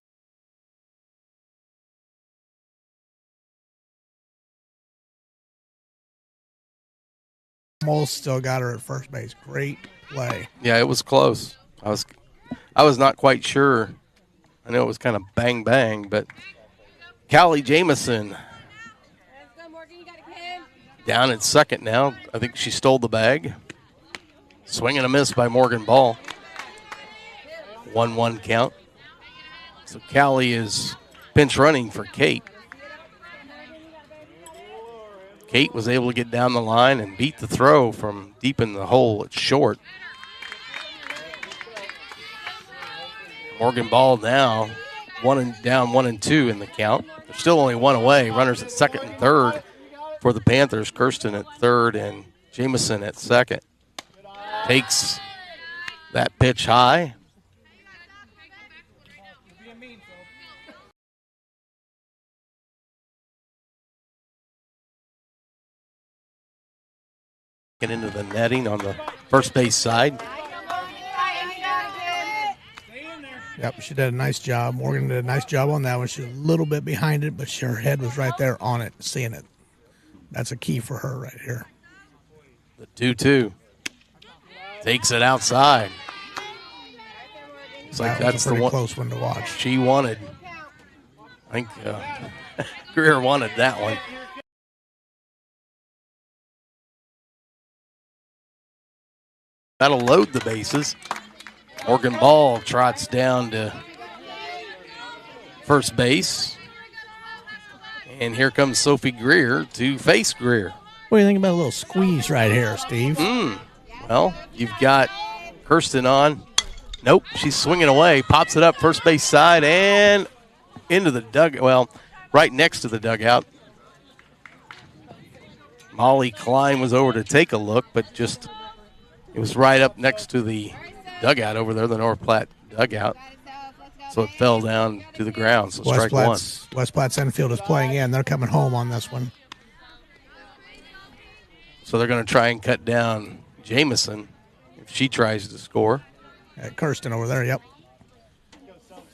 almost still got her at first base. Great play. Yeah, it was close. I was not quite sure. I know it was kind of bang bang, but Callie Jamison down at second now. I think she stole the bag. Swing and a miss by Morgan Ball. 1-1 count. So Callie is pinch running for Kate. Kate was able to get down the line and beat the throw from deep in the hole at short. Morgan Ball now down 1-2 in the count. There's still only one away. Runners at second and third for the Panthers. Kirsten at third and Jamison at second. Takes that pitch high. Get into the netting on the first base side. Yep, she did a nice job. Morgan did a nice job on that one. She was a little bit behind it, but her head was right there on it, seeing it. That's a key for her right here. The 2-2. Takes it outside. It's like that's the one close one to watch. She wanted. I think Greer wanted that one. That'll load the bases. Morgan Ball trots down to first base. And here comes Sophie Greer to face Greer. What do you think about a little squeeze right here, Steve? Well, you've got Kirsten on. Nope, she's swinging away. Pops it up first base side and into the dugout. Well, right next to the dugout. Molly Klein was over to take a look, but just it was right up next to the dugout over there, the North Platte dugout. So it fell down to the ground. So strike one. West Platte's infield is playing in. They're coming home on this one. So they're going to try and cut down Jamison if she tries to score. Kirsten over there, yep.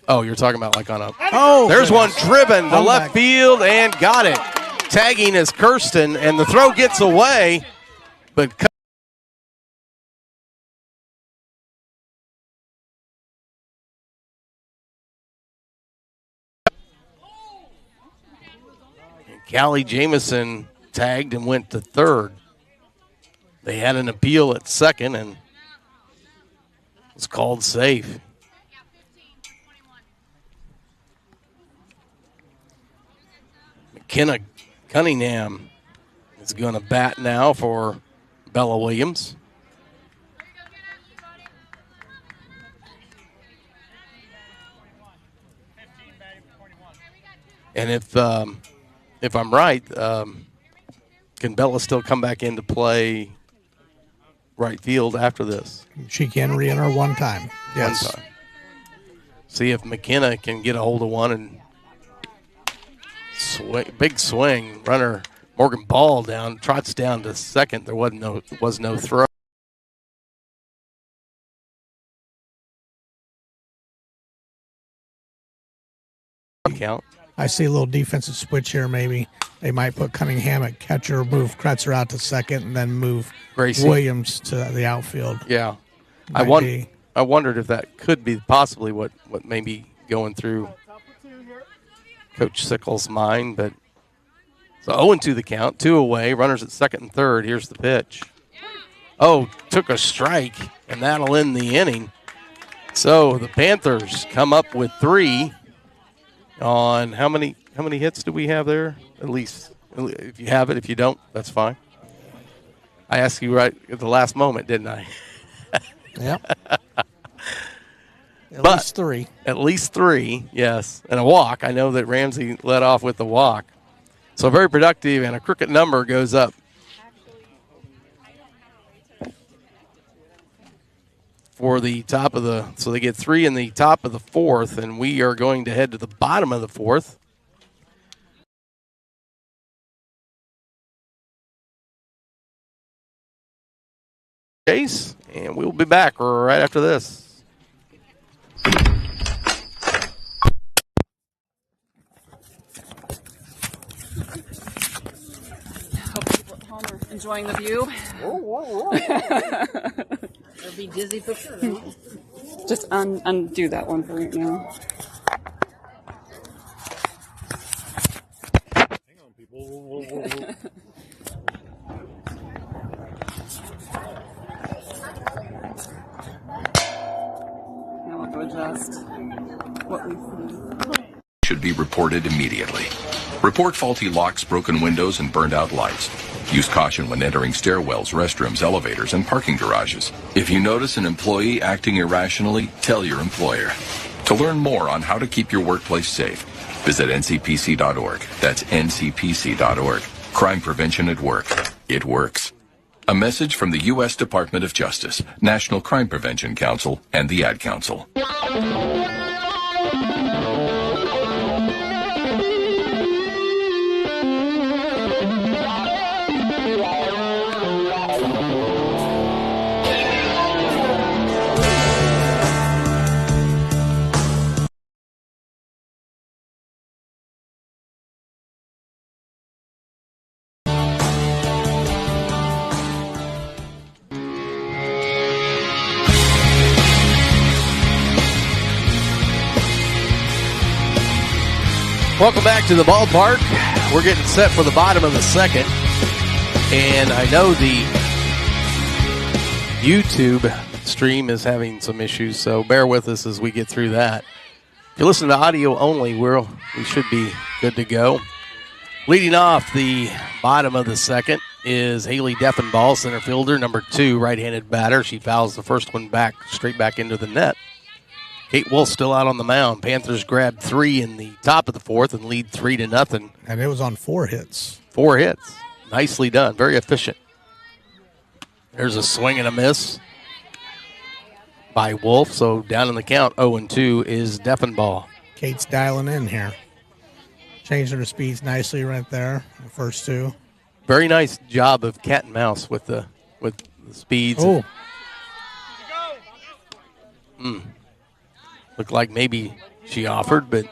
Oh, you're talking about like on a... Oh, there's one driven to left field and got it. Tagging is Kirsten, and the throw gets away, but... Callie Jamison tagged and went to third. They had an appeal at second and was called safe. McKenna Cunningham is going to bat now for Bella Williams. And if I'm right, can Bella still come back into play right field after this? She can re-enter one time. Yes. One time. See if McKenna can get a hold of one and swing, big swing. Runner Morgan Ball down, trots down to second. There was no throw. Count. I see a little defensive switch here. Maybe they might put Cunningham at catcher, move Kretzer out to second, and then move Gracie Williams to the outfield. Yeah, I wondered if that could be possibly what may be going through Coach Sickles' mind. But so 0-2 the count, 2 away, runners at second and third. Here's the pitch. Oh, took a strike, and that'll end the inning. So the Panthers come up with 3. On how many hits do we have there? At least, if you have it. If you don't, that's fine. I asked you right at the last moment, didn't I? Yep. At least 3. At least 3, yes. And a walk. I know that Ramsey led off with the walk. So very productive, and a crooked number goes up. For the top of the, so they get 3 in the top of the 4th, and we are going to head to the bottom of the 4th. Chase, and we'll be back right after this. Hope people at home are enjoying the view. They'll be dizzy for sure. Just undo that one for right now. Hang on, people. Now we'll go adjust what we see. Should be reported immediately. Report faulty locks, broken windows, and burned out lights. Use caution when entering stairwells, restrooms, elevators, and parking garages. If you notice an employee acting irrationally, tell your employer. To learn more on how to keep your workplace safe, visit ncpc.org. That's ncpc.org. Crime prevention at work. It works. A message from the U.S. Department of Justice, National Crime Prevention Council, and the Ad Council. Welcome back to the ballpark. We're getting set for the bottom of the second. And I know the YouTube stream is having some issues, so bear with us as we get through that. If you listen to audio only, we should be good to go. Leading off the bottom of the second is Haley Deffenbaugh, center fielder, number 2, right-handed batter. She fouls the first one straight back into the net. Kate Wolf still out on the mound. Panthers grabbed 3 in the top of the fourth and lead 3-0. And it was on 4 hits. 4 hits. Nicely done. Very efficient. There's a swing and a miss by Wolf. So down in the count, 0-2 is Deffenbaugh. Kate's dialing in here. Changing her speeds nicely right there, the first 2. Very nice job of cat and mouse with the speeds. Oh. Looked like maybe she offered, but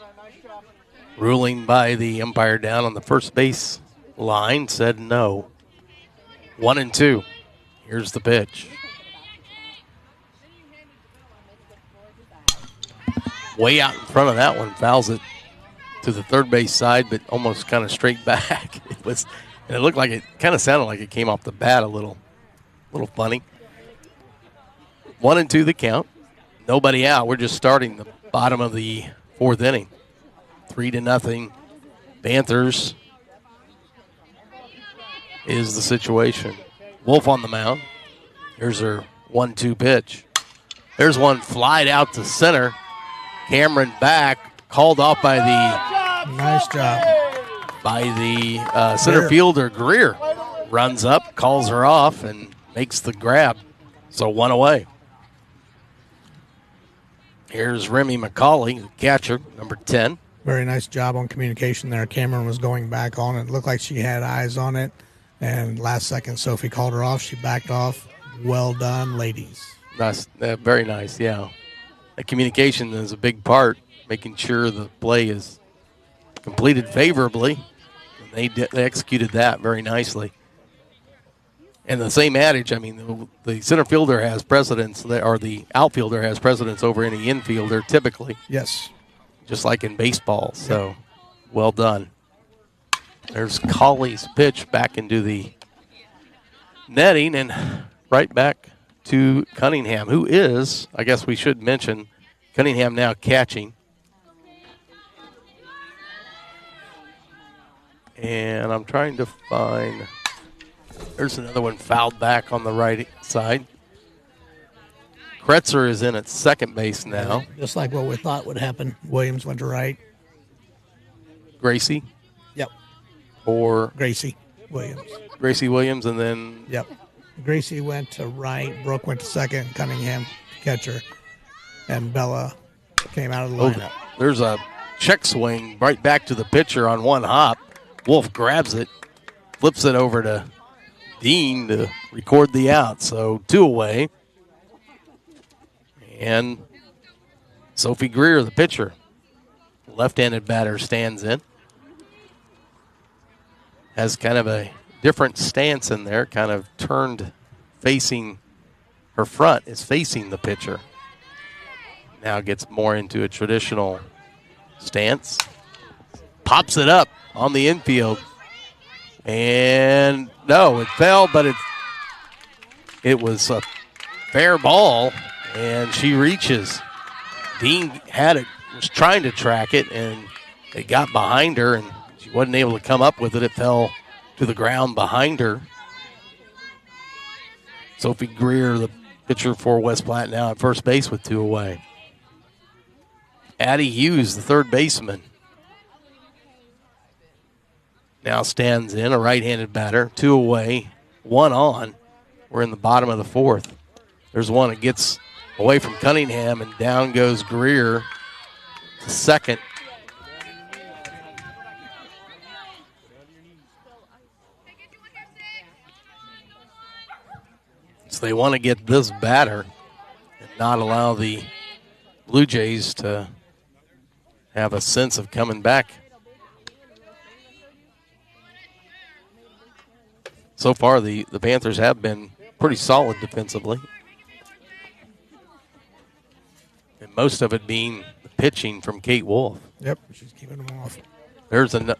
ruling by the umpire down on the first base line said no. 1-2. Here's the pitch. Way out in front of that one, fouls it to the third base side, but almost kind of straight back. It looked like it kind of sounded like it came off the bat a little funny. 1-2 the count. Nobody out. We're just starting the bottom of the fourth inning. 3-0. Panthers is the situation. Wolf on the mound. Here's her 1-2 pitch. There's one flied out to center. Cameron back, called off by the nice job by the center fielder Greer. Runs up, calls her off, and makes the grab. So 1 away. Here's Remy McCauley, the catcher, number 10. Very nice job on communication there. Cameron was going back on it. It looked like she had eyes on it. And last second, Sophie called her off. She backed off. Well done, ladies. Nice, very nice, yeah. The communication is a big part, making sure the play is completed favorably. And they executed that very nicely. And the same adage, I mean, the center fielder has precedence, or the outfielder has precedence over any infielder typically. Yes. Just like in baseball. So, well done. There's Colley's pitch back into the netting and right back to Cunningham, who is, I guess we should mention, Cunningham now catching. And I'm trying to find... There's another one fouled back on the right side. Kretzer is in at second base now. Just like what we thought would happen. Williams went to right. Gracie? Yep. Or? Gracie Williams. Gracie Williams, and then? Yep. Gracie went to right. Brooke went to second. Cunningham, catcher. And Bella came out of the lineup. There's a check swing right back to the pitcher on one hop. Wolf grabs it, flips it over to Dean to record the out. So 2 away. And Sophie Greer, the pitcher, left-handed batter, stands in. Has kind of a different stance in there, kind of turned facing her front, is facing the pitcher. Now gets more into a traditional stance. Pops it up on the infield. And no, it fell, but it was a fair ball, and she reaches. Dean had it, was trying to track it, and it got behind her, and she wasn't able to come up with it. It fell to the ground behind her. Sophie Greer, the pitcher for West Platte, now at first base with 2 away. Addie Hughes, the third baseman, now stands in, a right-handed batter, 2 away, 1 on. We're in the bottom of the fourth. There's one that gets away from Cunningham, and down goes Greer to second. So they want to get this batter and not allow the Blue Jays to have a sense of coming back. So far, the Panthers have been pretty solid defensively. And most of it being the pitching from Kate Wolf. Yep, she's keeping them off. There's a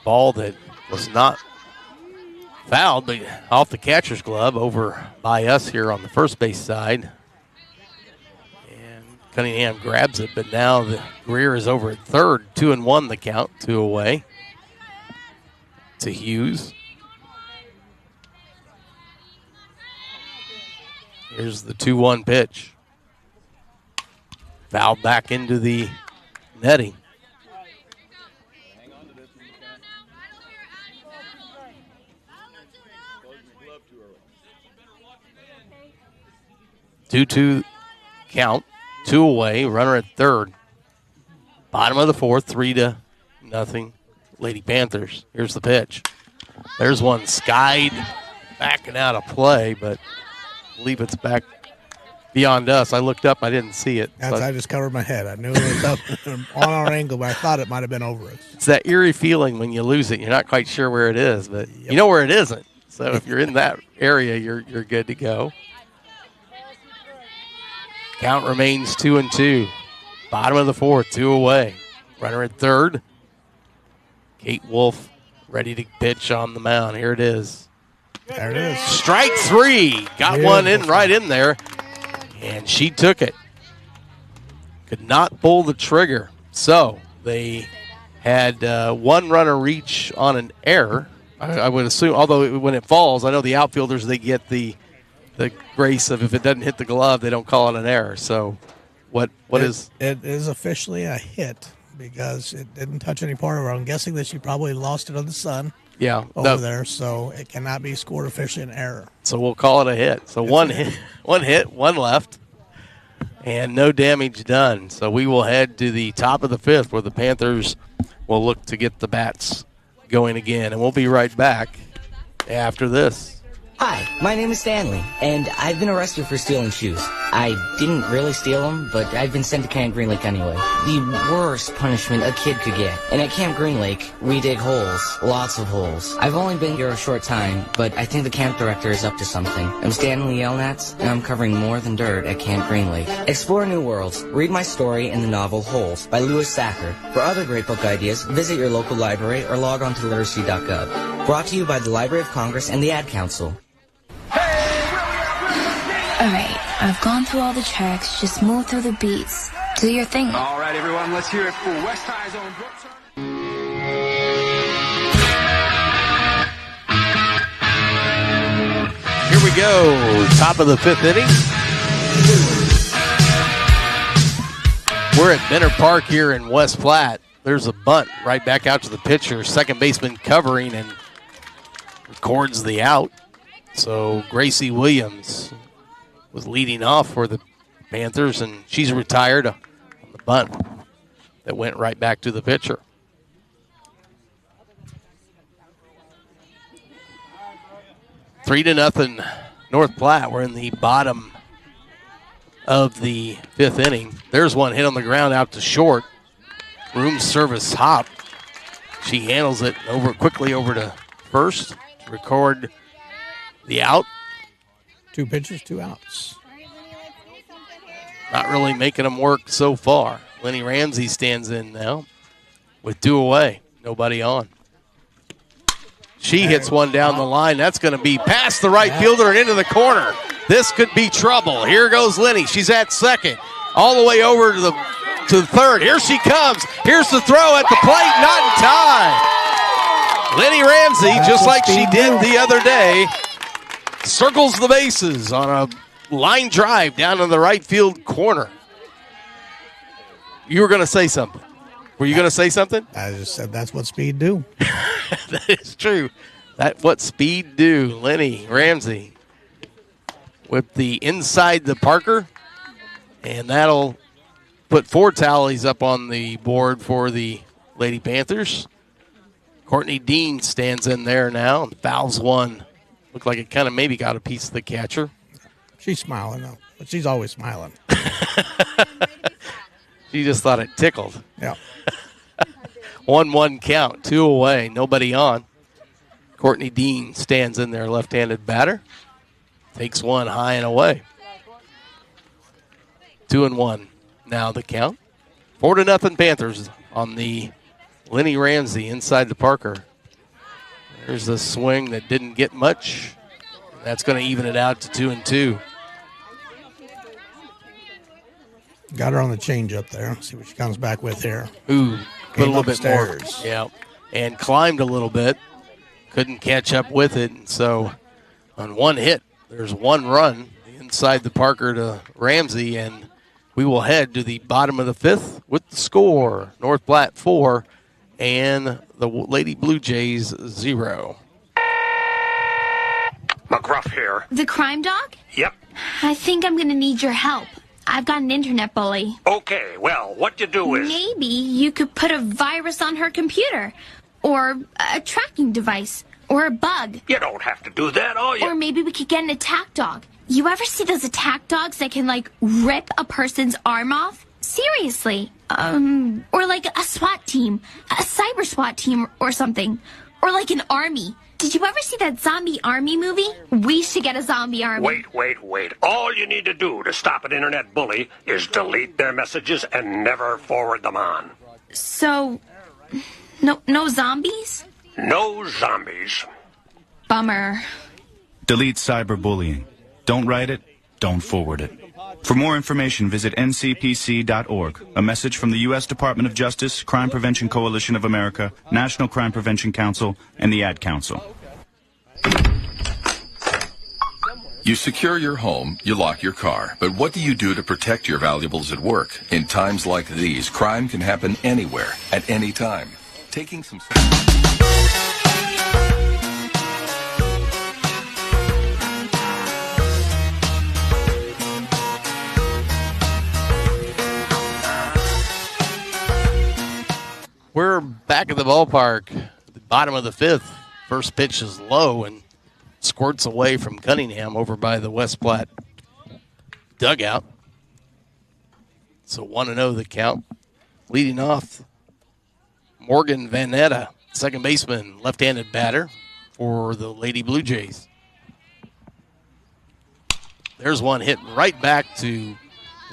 ball that was not fouled, but off the catcher's glove over by us here on the first base side. And Cunningham grabs it, but now the Greer is over at third. 2-1 the count, 2 away to Hughes. Here's the 2-1 pitch. Foul back into the netting. Two count, 2 away, runner at third. Bottom of the fourth, 3-0, Lady Panthers. Here's the pitch. There's one skied, backing out of play, but I believe it's back beyond us. I looked up, I didn't see it. I just covered my head. I knew it was up on our angle, but I thought it might have been over us. It's that eerie feeling when you lose it. You're not quite sure where it is, but you know where it isn't. So if you're in that area, you're good to go. Count remains 2-2. Bottom of the fourth, 2 away. Runner at third. Kate Wolf ready to pitch on the mound. Here it is. There it is. Strike 3. Got one in right in there, and she took it. Could not pull the trigger. So they had one runner reach on an error. I would assume, although when it falls, I know the outfielders, they get the grace of if it doesn't hit the glove, they don't call it an error. So what is? It is officially a hit because it didn't touch any part of her. I'm guessing that she probably lost it on the sun. Yeah, over there, so it cannot be scored officially an error. So we'll call it a hit. So one hit, one left, and no damage done. So we will head to the top of the fifth where the Panthers will look to get the bats going again, and we'll be right back after this. Hi, my name is Stanley, and I've been arrested for stealing shoes. I didn't really steal them, but I've been sent to Camp Green Lake anyway. The worst punishment a kid could get. And at Camp Green Lake, we dig holes. Lots of holes. I've only been here a short time, but I think the camp director is up to something. I'm Stanley Yelnats, and I'm covering more than dirt at Camp Green Lake. Explore new worlds. Read my story in the novel Holes by Lewis Sacker. For other great book ideas, visit your local library or log on to literacy.gov. Brought to you by the Library of Congress and the Ad Council. Alright, I've gone through all the tracks, just move through the beats. Do your thing. All right, everyone, let's hear it for West High's own Brooks. Here we go, top of the fifth inning. We're at Benner Park here in West Platte. There's a bunt right back out to the pitcher. Second baseman covering and records the out. So Gracie Williams was leading off for the Panthers, and she's retired on the bunt that went right back to the pitcher. Three to nothing, North Platte. We're in the bottom of the fifth inning. There's one hit on the ground out to short. Room service hop. She handles it quickly over to first to record the out. 2 pitches, 2 outs. Not really making them work so far. Lenny Ramsey stands in now with 2 away. Nobody on. She hits one down the line. That's going to be past the right fielder and into the corner. This could be trouble. Here goes Lenny. She's at second. All the way over to the third. Here she comes. Here's the throw at the plate. Not in time. Lenny Ramsey, just like she did the other day, circles the bases on a line drive down in the right field corner. You were going to say something. Were you going to say something? I just said that's what speed do. That is true. That's what speed do. Lenny Ramsey with the inside the Parker, and that'll put 4 tallies up on the board for the Lady Panthers. Courtney Dean stands in there now and fouls one. Looked like it kind of maybe got a piece of the catcher. She's smiling, though. But she's always smiling. She just thought it tickled. Yeah. 1-1 count, 2 away, nobody on. Courtney Dean stands in there, left-handed batter. Takes one high and away. 2-1 now the count. 4-0 Panthers on the Lenny Ramsey inside the Parker. There's a swing that didn't get much. That's going to even it out to 2-2. Got her on the change up there. See what she comes back with here. Ooh, put a little bit more. Upstairs. Yeah, and climbed a little bit. Couldn't catch up with it. And so on one hit, there's one run inside the Parker to Ramsey, and we will head to the bottom of the fifth with the score. North Platte 4 and the Lady Blue Jays 0. McGruff here. The crime dog? Yep. I think I'm going to need your help. I've got an internet bully. Okay, well, what you do is... Maybe you could put a virus on her computer. Or a tracking device. Or a bug. You don't have to do that, all you... Or maybe we could get an attack dog. You ever see those attack dogs that can, like, rip a person's arm off? Seriously. Or like a SWAT team. A cyber SWAT team or something. Or like an army. Did you ever see that zombie army movie? We should get a zombie army. Wait. All you need to do to stop an internet bully is delete their messages and never forward them on. So, no zombies? No zombies. Bummer. Delete cyberbullying. Don't write it, don't forward it. For more information, visit ncpc.org. A message from the U.S. Department of Justice, Crime Prevention Coalition of America, National Crime Prevention Council, and the Ad Council. You secure your home, you lock your car, but what do you do to protect your valuables at work? In times like these, crime can happen anywhere, at any time. Taking some... We're back at the ballpark, the bottom of the fifth. First pitch is low and squirts away from Cunningham over by the West Platte dugout. So 1-0 the count. Leading off, Morgan Vanetta, second baseman, left-handed batter for the Lady Blue Jays. There's one hit right back to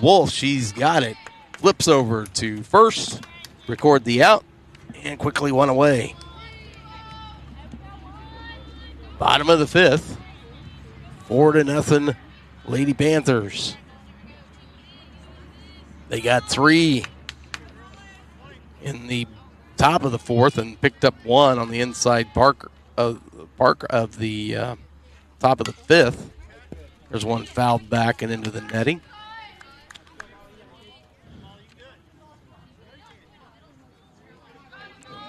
Wolf. She's got it. Flips over to first, record the out, and quickly one away. Bottom of the fifth, 4-0 Lady Panthers. They got 3 in the top of the fourth and picked up 1 on the inside top of the fifth. There's one fouled back and into the netting.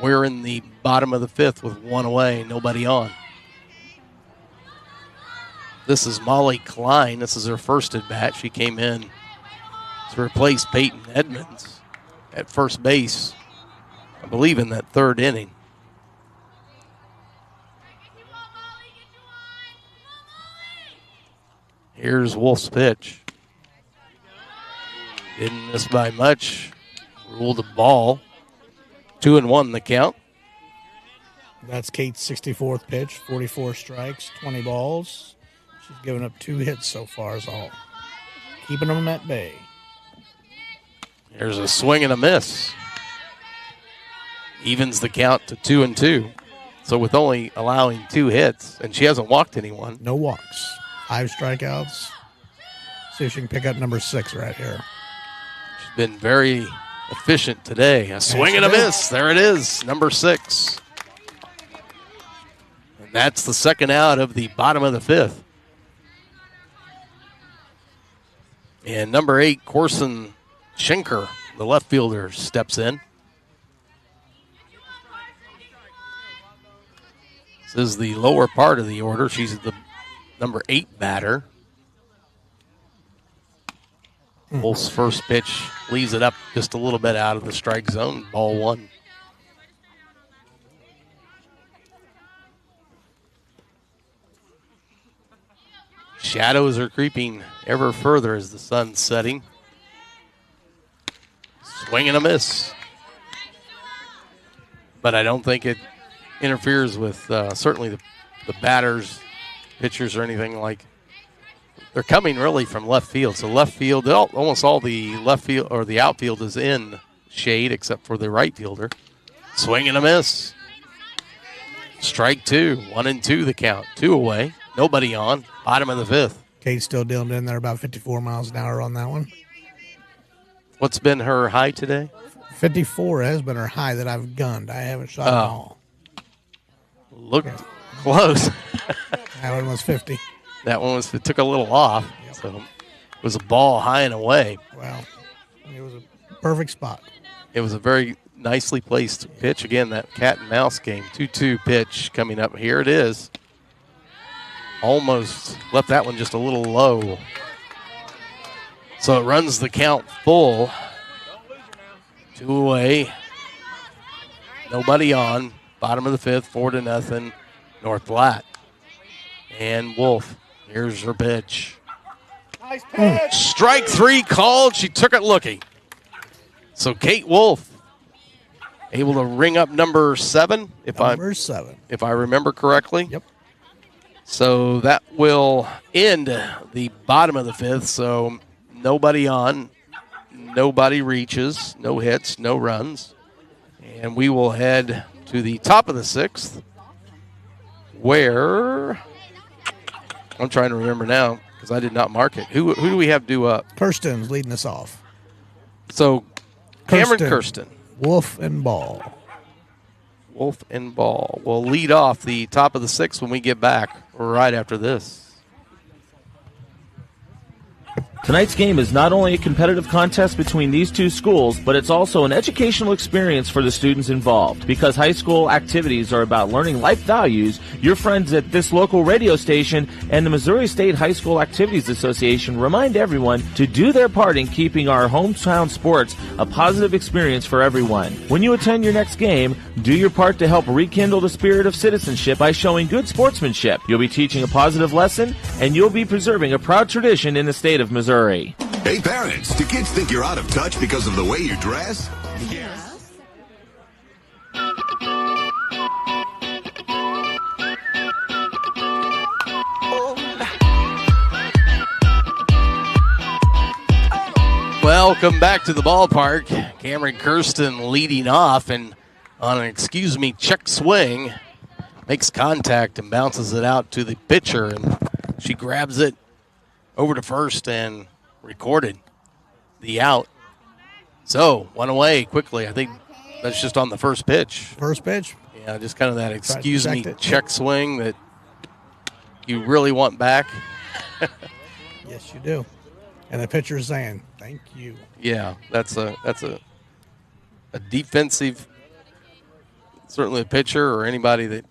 We're in the bottom of the fifth with 1 away, nobody on. This is Molly Klein. This is her first at bat. She came in to replace Peyton Edmonds at first base, I believe in that third inning. Here's Wolf's pitch. Didn't miss by much. Ruled a ball. 2-1 the count. That's Kate's 64th pitch, 44 strikes, 20 balls. She's given up 2 hits so far is all. Keeping them at bay. There's a swing and a miss. Evens the count to 2-2. So with only allowing 2 hits, and she hasn't walked anyone. No walks. 5 strikeouts. See if she can pick up number 6 right here. She's been very efficient today. A swing and a miss. There it is, number 6. And that's the second out of the bottom of the fifth. And number 8, Corson Schenker, the left fielder, steps in. This is the lower part of the order. She's the number 8 batter. Wolf's first pitch leaves it up just a little bit out of the strike zone. Ball 1. Shadows are creeping ever further as the sun's setting. Swing and a miss. But I don't think it interferes with certainly the batters, pitchers, or anything like. They're coming really from left field. So left field, almost all the left field or the outfield is in shade except for the right fielder. Swing and a miss. Strike 2, 1-2 the count. 2 away, nobody on. Bottom of the fifth. Kate's still dealing in there about 54 miles an hour on that one. What's been her high today? 54 has been her high that I've gunned. I haven't shot them all. Look close. That one was 50. That one it took a little off. So it was a ball high and away. Wow. It was a perfect spot. It was a very nicely placed pitch. Again, that cat and mouse game. 2-2 pitch coming up. Here it is. Almost left that one just a little low. So it runs the count full. 2 away. Nobody on. Bottom of the fifth, 4-0. North Platte. And Wolf. Here's her pitch. Nice pitch. Strike 3 called. She took it looking. So Kate Wolf able to ring up number 7. If I remember correctly. Yep. So that will end the bottom of the fifth. So nobody on, nobody reaches, no hits, no runs. And we will head to the top of the sixth, where I'm trying to remember now because I did not mark it. Who do we have due up? Kirsten's leading us off. So Cameron Kirsten. Wolf and Ball. Wolf and Ball will lead off the top of the sixth when we get back right after this. Tonight's game is not only a competitive contest between these two schools, but it's also an educational experience for the students involved. Because high school activities are about learning life values, your friends at this local radio station and the Missouri State High School Activities Association remind everyone to do their part in keeping our hometown sports a positive experience for everyone. When you attend your next game, do your part to help rekindle the spirit of citizenship by showing good sportsmanship. You'll be teaching a positive lesson, and you'll be preserving a proud tradition in the state of Missouri. Hey parents, do kids think you're out of touch because of the way you dress? Yes. Welcome back to the ballpark. Cameron Kirsten leading off, and on an check swing, makes contact and bounces it out to the pitcher, and she grabs it over to first and recorded the out. So, one away quickly. I think that's just on the first pitch. First pitch? Yeah, just kind of that check swing that you really want back. Yes, you do. And the pitcher's saying, thank you. Yeah, that's a defensive, certainly a pitcher or anybody that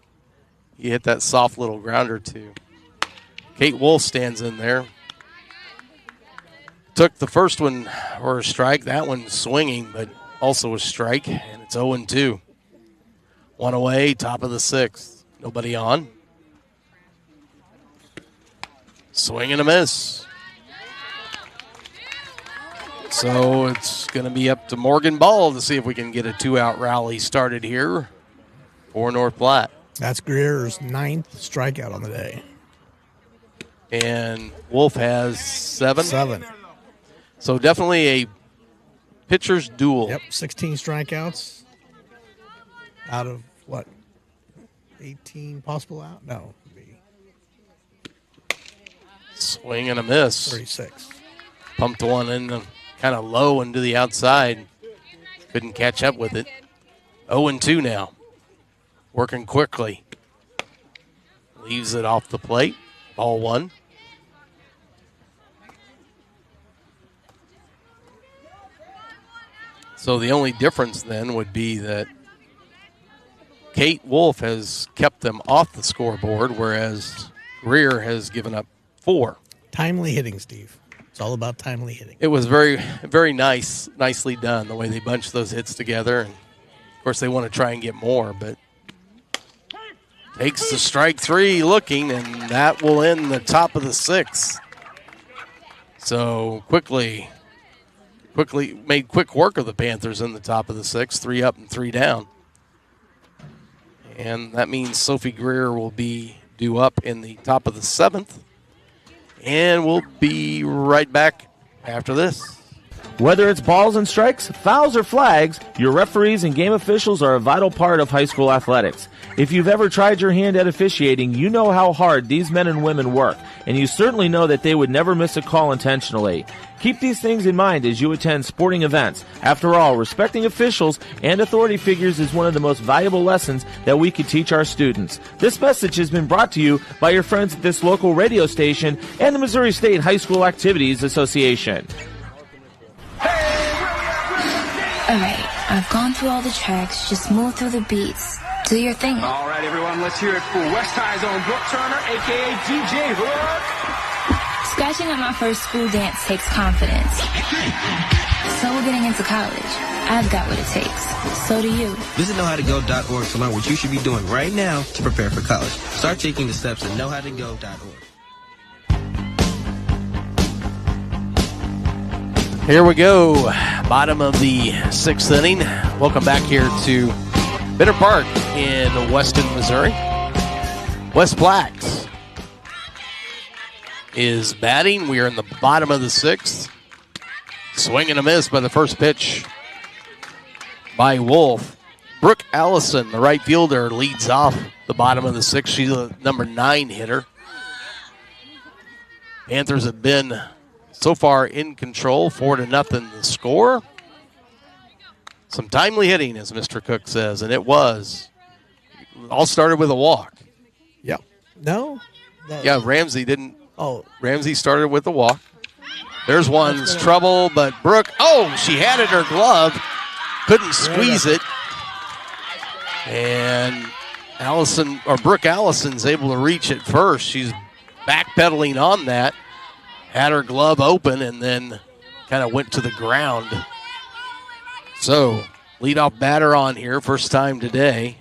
you hit that soft little grounder to. Kate Wolf stands in there. Took the first one for a strike. That one swinging, but also a strike, and it's 0-2. One away, top of the sixth. Nobody on. Swing and a miss. So it's going to be up to Morgan Ball to see if we can get a 2-out rally started here for North Platte. That's Greer's 9th strikeout on the day. And Wolf has 7. 7. So definitely a pitcher's duel. Yep, 16 strikeouts out of what? 18 possible out? No. Swing and a miss. 36. Pumped one in kind of low into the outside. Couldn't catch up with it. 0-2 now. Working quickly. Leaves it off the plate. Ball 1. So the only difference then would be that Kate Wolf has kept them off the scoreboard, whereas Greer has given up 4. Timely hitting, Steve. It's all about timely hitting. It was very, very nicely done, the way they bunched those hits together. And, of course, they want to try and get more, but takes the strike 3 looking, and that will end the top of the sixth. So quickly made quick work of the Panthers in the top of the sixth, 3 up and 3 down. And that means Sophie Greer will be due up in the top of the 7th. And we'll be right back after this. Whether it's balls and strikes, fouls, or flags, your referees and game officials are a vital part of high school athletics. If you've ever tried your hand at officiating, you know how hard these men and women work, and you certainly know that they would never miss a call intentionally. Keep these things in mind as you attend sporting events. After all, respecting officials and authority figures is one of the most valuable lessons that we could teach our students. This message has been brought to you by your friends at this local radio station and the Missouri State High School Activities Association. Alright, I've gone through all the tracks, just move through the beats. Do your thing. All right, everyone, let's hear it for West High Zone Brooke Turner, a.k.a. DJ Hook. Scratching at my first school dance takes confidence. So getting into college, I've got what it takes. So do you. Visit knowhowtogo.org to learn what you should be doing right now to prepare for college. Start taking the steps at knowhowtogo.org. Here we go. Bottom of the 6th inning. Welcome back here to Bitter Park in Weston, Missouri. West Platte is batting. We are in the bottom of the 6th. Swing and a miss by the first pitch by Wolf. Brooke Allison, the right fielder, leads off the bottom of the 6th. She's a number 9 hitter. Panthers have been so far in control, 4-0 the score. Some timely hitting, as Mr. Cook says, and it was. All started with a walk. Yep. No? Yeah, Ramsey didn't. Oh. Ramsey started with a walk. There's one's trouble, but Brooke, she had it in her glove. Couldn't squeeze it. And Brooke Allison's able to reach it first. She's backpedaling on that. Had her glove open and then kind of went to the ground. So, leadoff batter on here, first time today.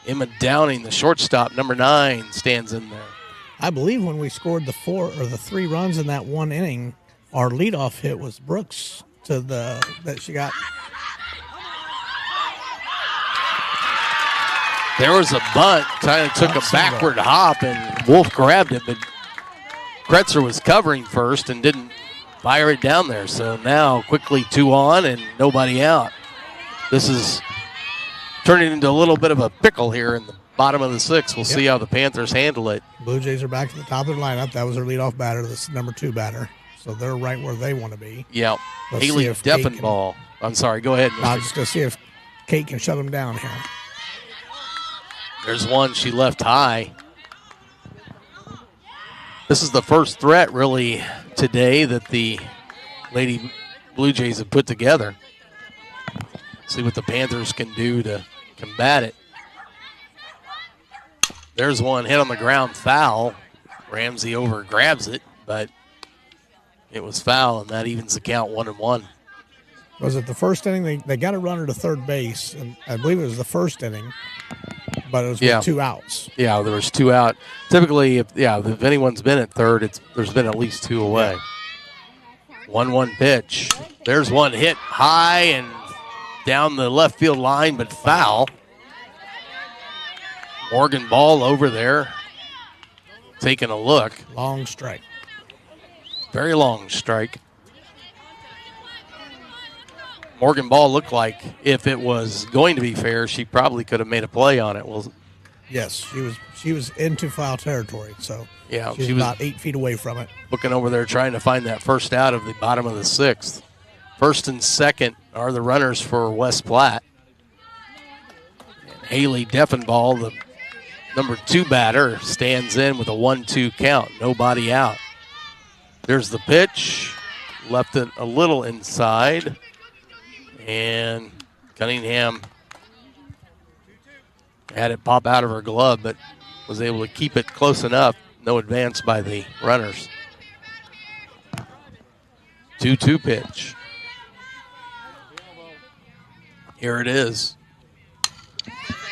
Emma Downing, the shortstop, number 9, stands in there. I believe when we scored the 3 runs in that one inning, our leadoff hit was Brooks that she got. There was a bunt, kind of took a backward hop, and Wolf grabbed it, but Kretzer was covering first and didn't fire it down there. So now quickly 2 on and nobody out. This is turning into a little bit of a pickle here in the bottom of the 6th. We'll see how the Panthers handle it. Blue Jays are back to the top of their lineup. That was their leadoff batter, this number 2 batter. So they're right where they want to be. Yeah. Haley Deffenbaugh. I'm sorry, go ahead. I'm just going to see if Kate can shut them down here. There's one she left high. This is the first threat, really, today that the Lady Blue Jays have put together. See what the Panthers can do to combat it. There's one hit on the ground, foul. Ramsey over grabs it, but it was foul, and that evens the count 1-1. Was it the first inning? They got a runner to third base, and I believe it was the first inning, but it was with 2 outs. Yeah, there was 2 out. Typically, if anyone's been at third, there's been at least 2 away. 1-1 pitch. There's one hit high and down the left field line, but foul. Morgan Ball over there, taking a look. Long strike. Very long strike. Morgan Ball looked like if it was going to be fair, she probably could have made a play on it. Well, yes, she was into foul territory, so yeah, she was about 8 feet away from it. Looking over there trying to find that first out of the bottom of the 6th. First and second are the runners for West Platte. And Haley Deffenbaugh, the number 2 batter, stands in with a 1-2 count. Nobody out. There's the pitch. Left it a little inside. And Cunningham had it pop out of her glove, but was able to keep it close enough. No advance by the runners. 2-2 pitch. Here it is.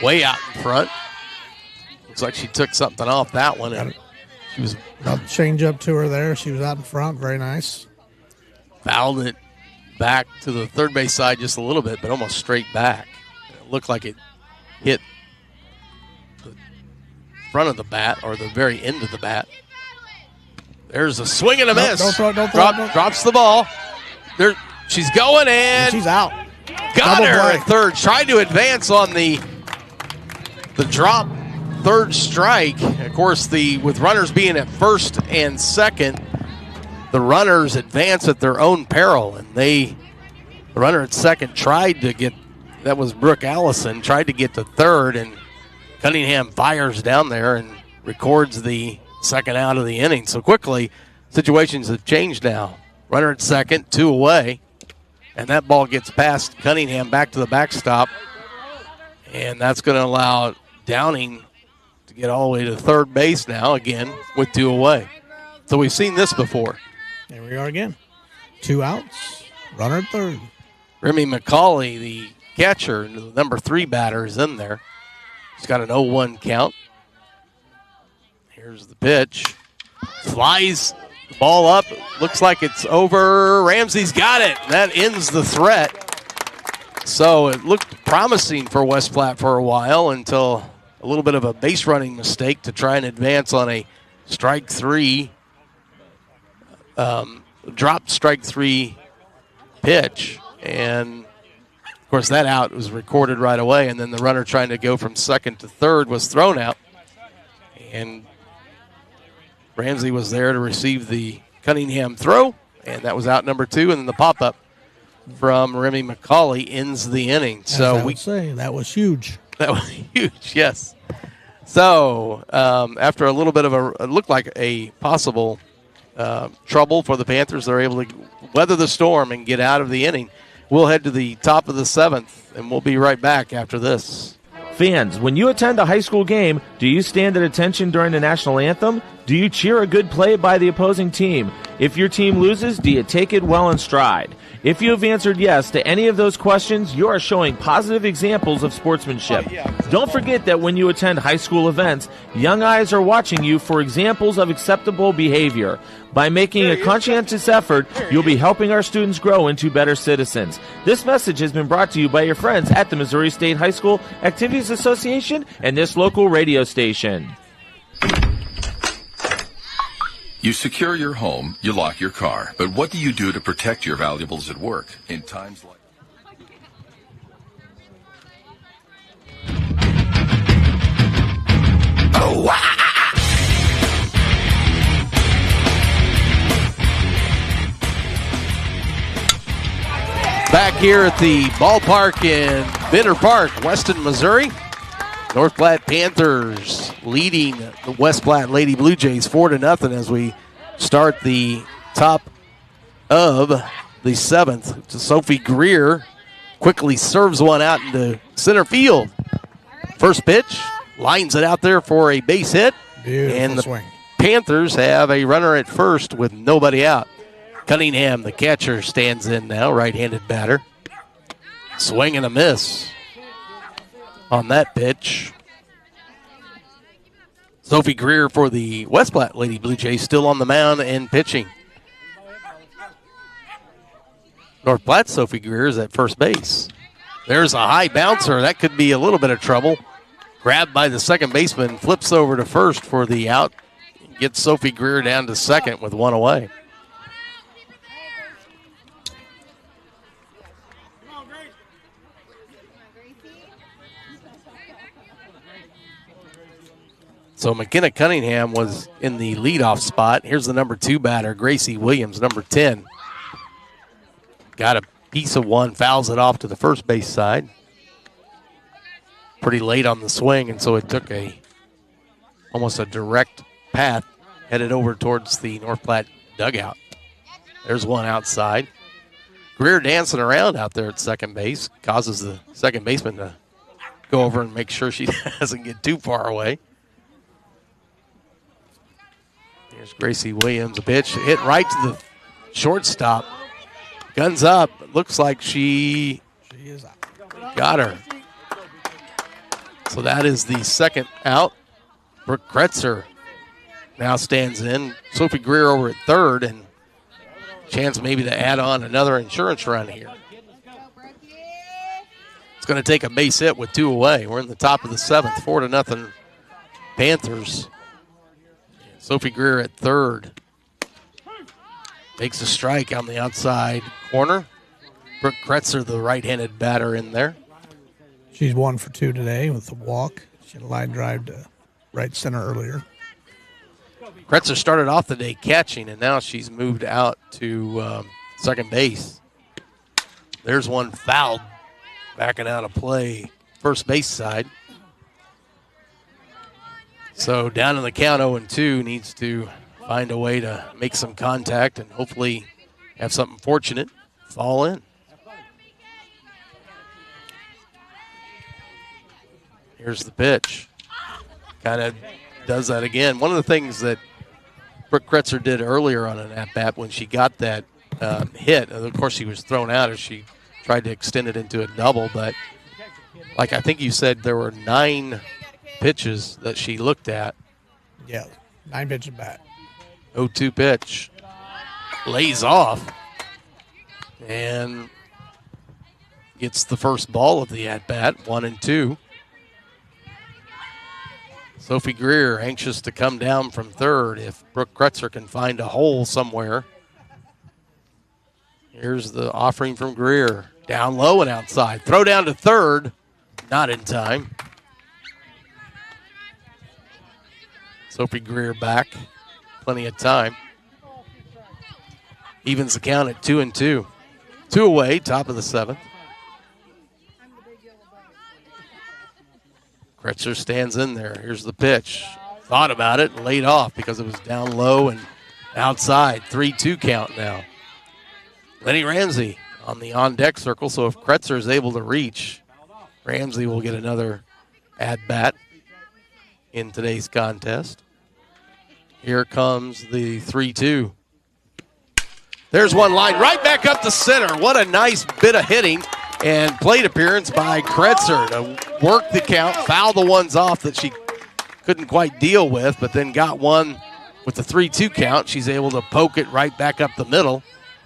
Way out in front. Looks like she took something off that one. And she was change up to her there. She was out in front. Very nice. Fouled it back to the third base side just a little bit, but almost straight back. It looked like it hit the front of the bat or the very end of the bat. There's a swing and a miss. Don't throw. Drops the ball. She's going in. She's out. Got Double her play. at third. Tried to advance on the drop third strike. Of course, with runners being at first and second, the runners advance at their own peril. And the runner at second tried to get, that was Brooke Allison, tried to get to third, and Cunningham fires down there and records the second out of the inning. So quickly, situations have changed now. Runner at second, 2 away, and that ball gets past Cunningham back to the backstop, and that's going to allow Downing to get all the way to third base now, again, with 2 away. So we've seen this before. There we are again. 2 outs, runner at third. Remy McCauley, the catcher, the number 3 batter, is in there. He's got an 0-1 count. Here's the pitch. Flies the ball up. Looks like it's over. Ramsey's got it. That ends the threat. So it looked promising for West Platte for a while until a little bit of a base running mistake to try and advance on a strike 3, dropped strike 3 pitch. And, of course, that out was recorded right away. And then the runner trying to go from second to third was thrown out. And Ramsey was there to receive the Cunningham throw, and that was out number 2. And then the pop-up from Remy McCauley ends the inning. So I would say that was huge. That was huge, yes. So after a little bit of it looked like a possible trouble for the Panthers, they're able to weather the storm and get out of the inning. We'll head to the top of the 7th, and we'll be right back after this. Fans, when you attend a high school game, do you stand at attention during the national anthem? Do you cheer a good play by the opposing team? If your team loses, do you take it well in stride? If you have answered yes to any of those questions, you are showing positive examples of sportsmanship. Don't forget that when you attend high school events, young eyes are watching you for examples of acceptable behavior. By making a conscientious effort, you'll be helping our students grow into better citizens. This message has been brought to you by your friends at the Missouri State High School Activities Association and this local radio station. You secure your home, you lock your car, but what do you do to protect your valuables at work in times like... Oh, wow. Back here at the ballpark in Benner Park, Weston, Missouri. North Platte Panthers leading the West Platte Lady Blue Jays 4-0 as we start the top of the 7th. Sophie Greer quickly serves one out into center field. First pitch, lines it out there for a base hit. Beautiful and the swing. Panthers have a runner at first with nobody out. Cunningham, the catcher, stands in now, right-handed batter. Swing and a miss on that pitch. Sophie Greer for the West Platte Lady Blue Jays still on the mound and pitching. North Platte Sophie Greer is at first base. There's a high bouncer. That could be a little bit of trouble. Grabbed by the second baseman, flips over to first for the out. Gets Sophie Greer down to second with 1 away. So McKenna Cunningham was in the leadoff spot. Here's the number 2 batter, Gracie Williams, number 10. Got a piece of one, fouls it off to the first base side. Pretty late on the swing, and so it took almost a direct path headed over towards the North Platte dugout. There's one outside. Greer dancing around out there at second base, causes the second baseman to go over and make sure she doesn't get too far away. Here's Gracie Williams, a pitch hit right to the shortstop. Guns up. Looks like she got her. So that is the second out. Brooke Kretzer now stands in. Sophie Greer over at third, and chance maybe to add on another insurance run here. It's going to take a base hit with 2 away. We're in the top of the 7th, 4-0 Panthers. Sophie Greer at third. Makes a strike on the outside corner. Brooke Kretzer, the right-handed batter in there. She's 1 for 2 today with the walk. She had a line drive to right center earlier. Kretzer started off the day catching, and now she's moved out to second base. There's one fouled, backing out of play, first base side. So down in the count, 0-2, needs to find a way to make some contact and hopefully have something fortunate fall in. Here's the pitch. Kind of does that again. One of the things that Brooke Kretzer did earlier on an at-bat when she got that hit, and of course she was thrown out as she tried to extend it into a double, but like I think you said, there were 9 pitches that she looked at. Yeah, 9 pitches bat. 0-2 pitch. Lays off and gets the first ball of the at-bat, 1-2. Sophie Greer anxious to come down from third if Brooke Kretzer can find a hole somewhere. Here's the offering from Greer. Down low and outside. Throw down to third. Not in time. Sophie Greer back. Plenty of time. Evens the count at 2-2. 2 away, top of the 7th. Kretzer stands in there. Here's the pitch. Thought about it and laid off because it was down low and outside. 3-2 count now. Lenny Ramsey on the on-deck circle, so if Kretzer is able to reach, Ramsey will get another at-bat in today's contest. Here comes the 3-2. There's one line right back up the center. What a nice bit of hitting and plate appearance by Kretzer to work the count, foul the ones off that she couldn't quite deal with, but then got one with the 3-2 count. She's able to poke it right back up the middle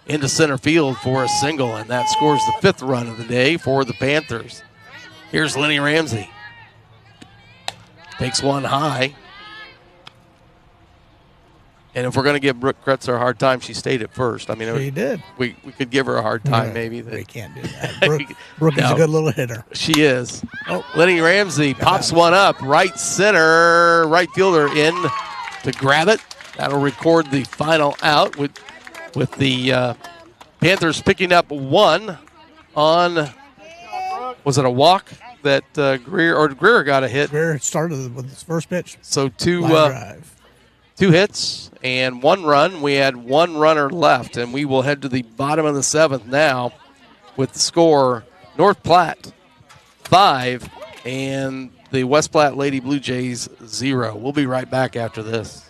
into center field for a single, and that scores the 5th run of the day for the Panthers. Here's Lenny Ramsey. Takes one high. And if we're going to give Brooke Kretzer a hard time, she stayed at first. I mean, she did. We could give her a hard time, maybe. We can't do that. Brooke is a good little hitter. She is. Oh, Lenny Ramsey pops one up, right center, right fielder in to grab it. That'll record the final out with the Panthers picking up one on, was it a walk that Greer got a hit? Greer started with his first pitch. So 2 hits and 1 run. We had 1 runner left, and we will head to the bottom of the 7th now with the score North Platte 5 and the West Platte Lady Blue Jays 0. We'll be right back after this.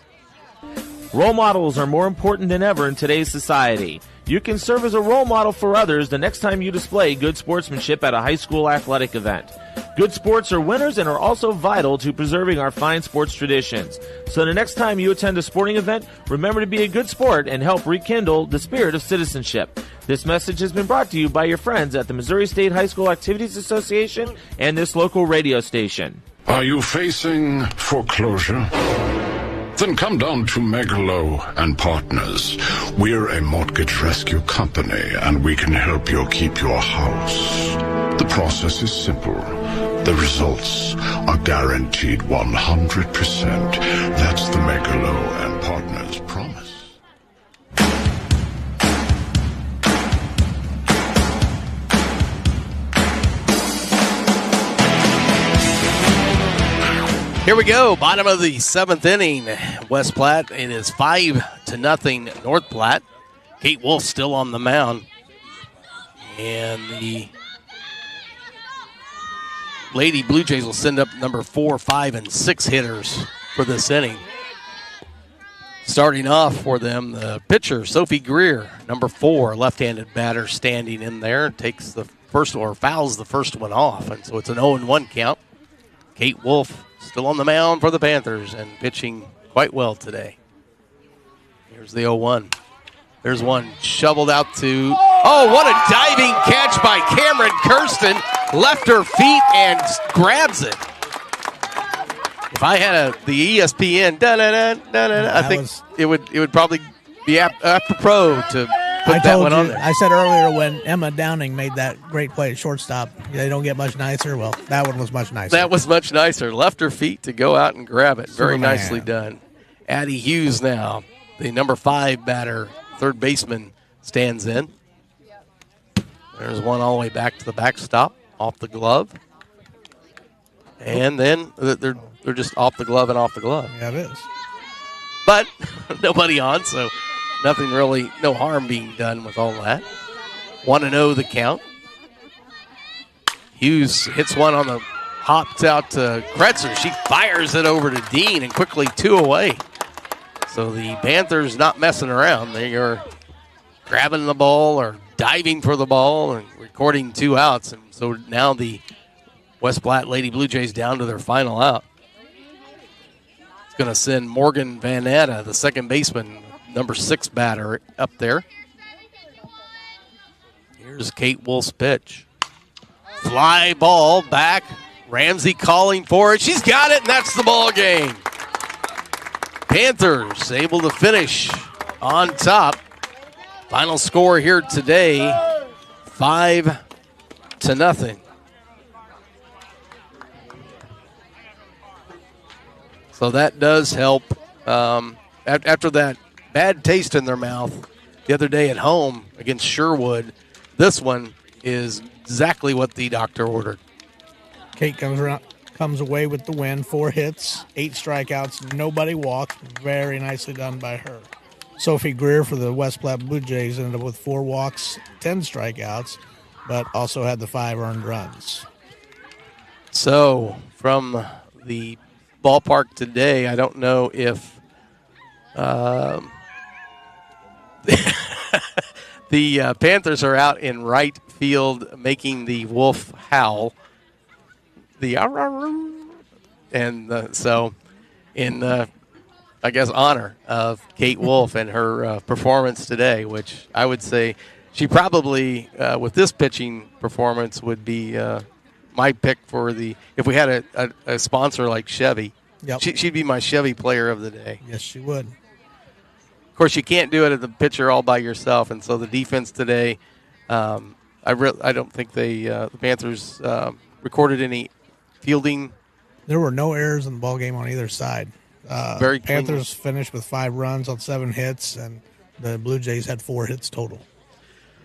Role models are more important than ever in today's society. You can serve as a role model for others the next time you display good sportsmanship at a high school athletic event. Good sports are winners and are also vital to preserving our fine sports traditions. So the next time you attend a sporting event, remember to be a good sport and help rekindle the spirit of citizenship. This message has been brought to you by your friends at the Missouri State High School Activities Association and this local radio station. Are you facing foreclosure? Then come down to Megalow and Partners. We're a mortgage rescue company, and we can help you keep your house. The process is simple. The results are guaranteed 100%. That's the Megalow and Partners promise. Here we go, bottom of the 7th inning. West Platte, it is 5-0 North Platte. Kate Wolf still on the mound. And the Lady Blue Jays will send up number 4, 5, and 6 hitters for this inning. Starting off for them, the pitcher, Sophie Greer, number 4, left-handed batter standing in there, takes the first, or fouls the first one off. And so it's an 0-1 count. Kate Wolf still on the mound for the Panthers and pitching quite well today. Here's the 0-1. There's one shoveled out to, oh, what a diving catch by Cameron Kirsten. Left her feet and grabs it. If I had the ESPN, I think it would probably be apropos to put that one on there. I said earlier when Emma Downing made that great play at shortstop, they don't get much nicer. Well, that one was much nicer. That was much nicer. Left her feet to go out and grab it. Very Superman. nicely done. Addie Hughes now, the number 5 batter, third baseman, stands in. There's one all the way back to the backstop, off the glove. And then they're just off the glove and off the glove. Yeah, it is. But nobody on, so nothing really, no harm being done with all that. 1-0 the count. Hughes hits one on the hopped out to Kretzer. She fires it over to Dean and quickly 2 away. So the Panthers not messing around. They are grabbing the ball or diving for the ball and recording 2 outs. And so now the West Platte Lady Blue Jays down to their final out. It's going to send Morgan Van Atta, the second baseman, number 6 batter, up there. Here's Kate Wolf's pitch. Fly ball back. Ramsey calling for it. She's got it, and that's the ball game. Panthers able to finish on top. Final score here today, 5-0. So that does help. After that bad taste in their mouth the other day at home against Sherwood, this one is exactly what the doctor ordered. Kate comes away with the win, 4 hits, 8 strikeouts, nobody walked. Very nicely done by her. Sophie Greer for the West Platte Blue Jays ended up with 4 walks, 10 strikeouts, but also had the 5 earned runs. So from the ballpark today, I don't know if the Panthers are out in right field making the wolf howl. So in I guess honor of Kate Wolf and her performance today, which I would say she probably with this pitching performance would be my pick for the, if we had a sponsor like Chevy. Yep. She'd be my Chevy player of the day. Yes, she would. Of course, you can't do it as the pitcher all by yourself, and so the defense today, I don't think the Panthers recorded any fielding. There were no errors in the ball game on either side. Very Panthers finished with 5 runs on 7 hits, and the Blue Jays had 4 hits total.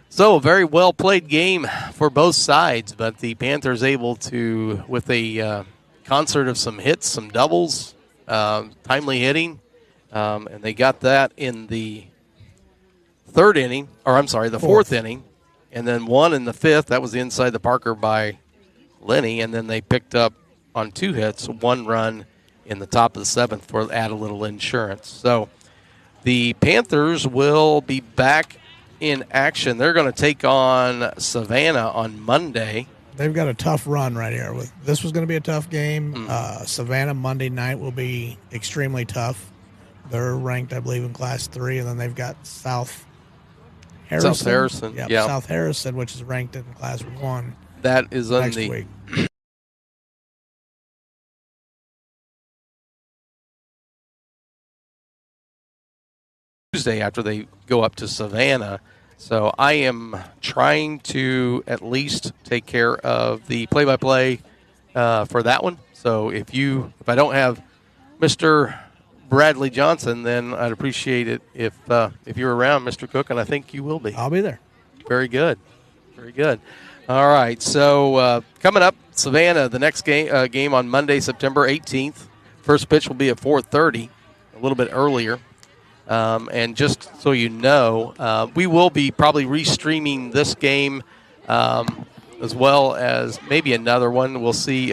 So a very well played game for both sides, but the Panthers able to, with a concert of some hits, some doubles, timely hitting, and they got that in the fourth inning, and then 1 in the 5th. That was the inside the Parker by Lenny, and then they picked up on 2 hits, 1 run in the top of the 7th for add a little insurance. So the Panthers will be back in action. They're going to take on Savannah on Monday. They've got a tough run right here. This was going to be a tough game. Savannah Monday night will be extremely tough. They're ranked, I believe, in Class 3, and then they've got South Harrison. South Harrison, which is ranked in Class 1. That is on next the week. Tuesday after they go up to Savannah. So I am trying to at least take care of the play-by-play for that one. So if I don't have Mr. Bradley Johnson, then I'd appreciate it if you're around, Mr. Cook, and I think you will be. I'll be there. Very good. Very good. All right, so coming up, Savannah, the next game on Monday, September 18th. First pitch will be at 4:30, a little bit earlier. And just so you know, we will be probably restreaming this game as well as maybe another one. We'll see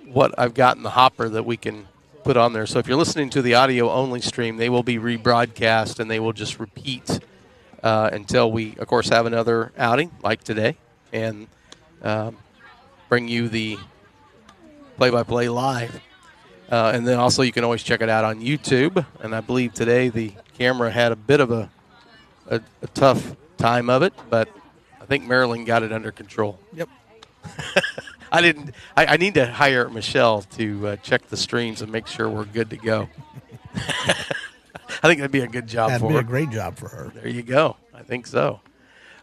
what I've got in the hopper that we can put on there. So if you're listening to the audio-only stream, they will be rebroadcast, and they will just repeat until we, of course, have another outing like today and bring you the play-by-play live. And then also you can always check it out on YouTube. And I believe today the camera had a bit of a tough time of it, but I think Maryland got it under control. Yep. I need to hire Michelle to check the streams and make sure we're good to go. I think that'd be a good job for her. That'd be a great job for her. There you go. I think so.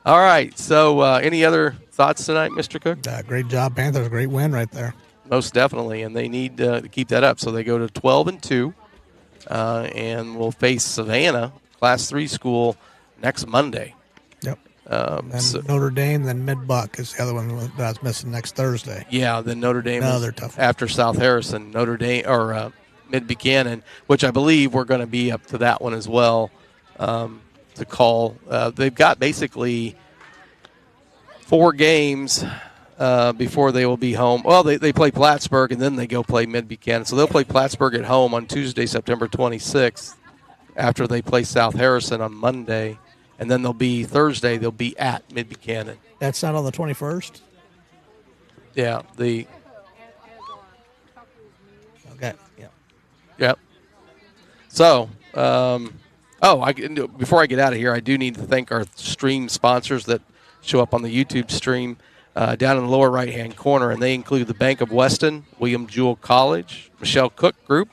All right. So any other thoughts tonight, Mr. Cook? Great job, Panthers. Great win right there. Most definitely, and they need to keep that up. So they go to 12-2, and will face Savannah, Class 3 school, next Monday. Yep. Notre Dame, then Mid-Buck is the other one that I was missing next Thursday. Yeah, then Notre Dame Another tough one. after South Harrison, Notre Dame or Mid-Buchanan, which I believe we're going to be up to that one as well to call. They've got basically 4 games before they will be home. Well, they play Plattsburgh, and then they go play Mid-Buchanan. So they'll play Plattsburgh at home on Tuesday, September 26th, after they play South Harrison on Monday. And then Thursday, they'll be at Mid-Buchanan. That's not on the 21st? Yeah. Okay, yeah. Yep. So, before I get out of here, I do need to thank our stream sponsors that show up on the YouTube stream down in the lower right-hand corner, and they include the Bank of Weston, William Jewell College, Michelle Cook Group,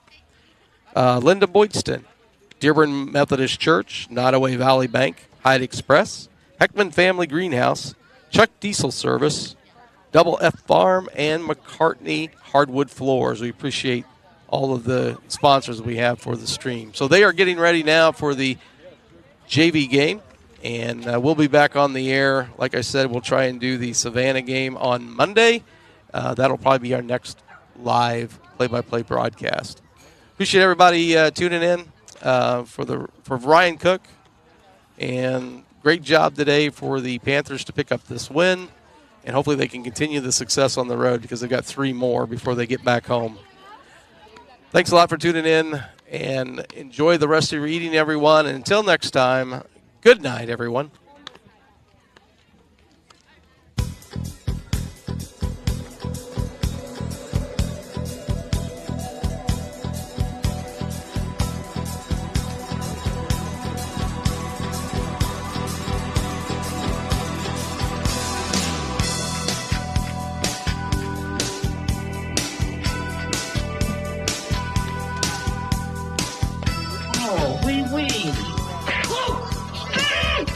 Linda Boydston, Dearborn Methodist Church, Nottoway Valley Bank, Hyde Express, Heckman Family Greenhouse, Chuck Diesel Service, Double F Farm, and McCartney Hardwood Floors. We appreciate all of the sponsors we have for the stream. So they are getting ready now for the JV game, and we'll be back on the air. Like I said, we'll try and do the Savannah game on Monday. That'll probably be our next live play-by-play broadcast. Appreciate everybody tuning in for Ryan Cook, and great job today for the Panthers to pick up this win, and hopefully they can continue the success on the road because they've got 3 more before they get back home. Thanks a lot for tuning in, and enjoy the rest of your eating, everyone. And until next time, good night, everyone.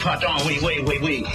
Pardon, oui.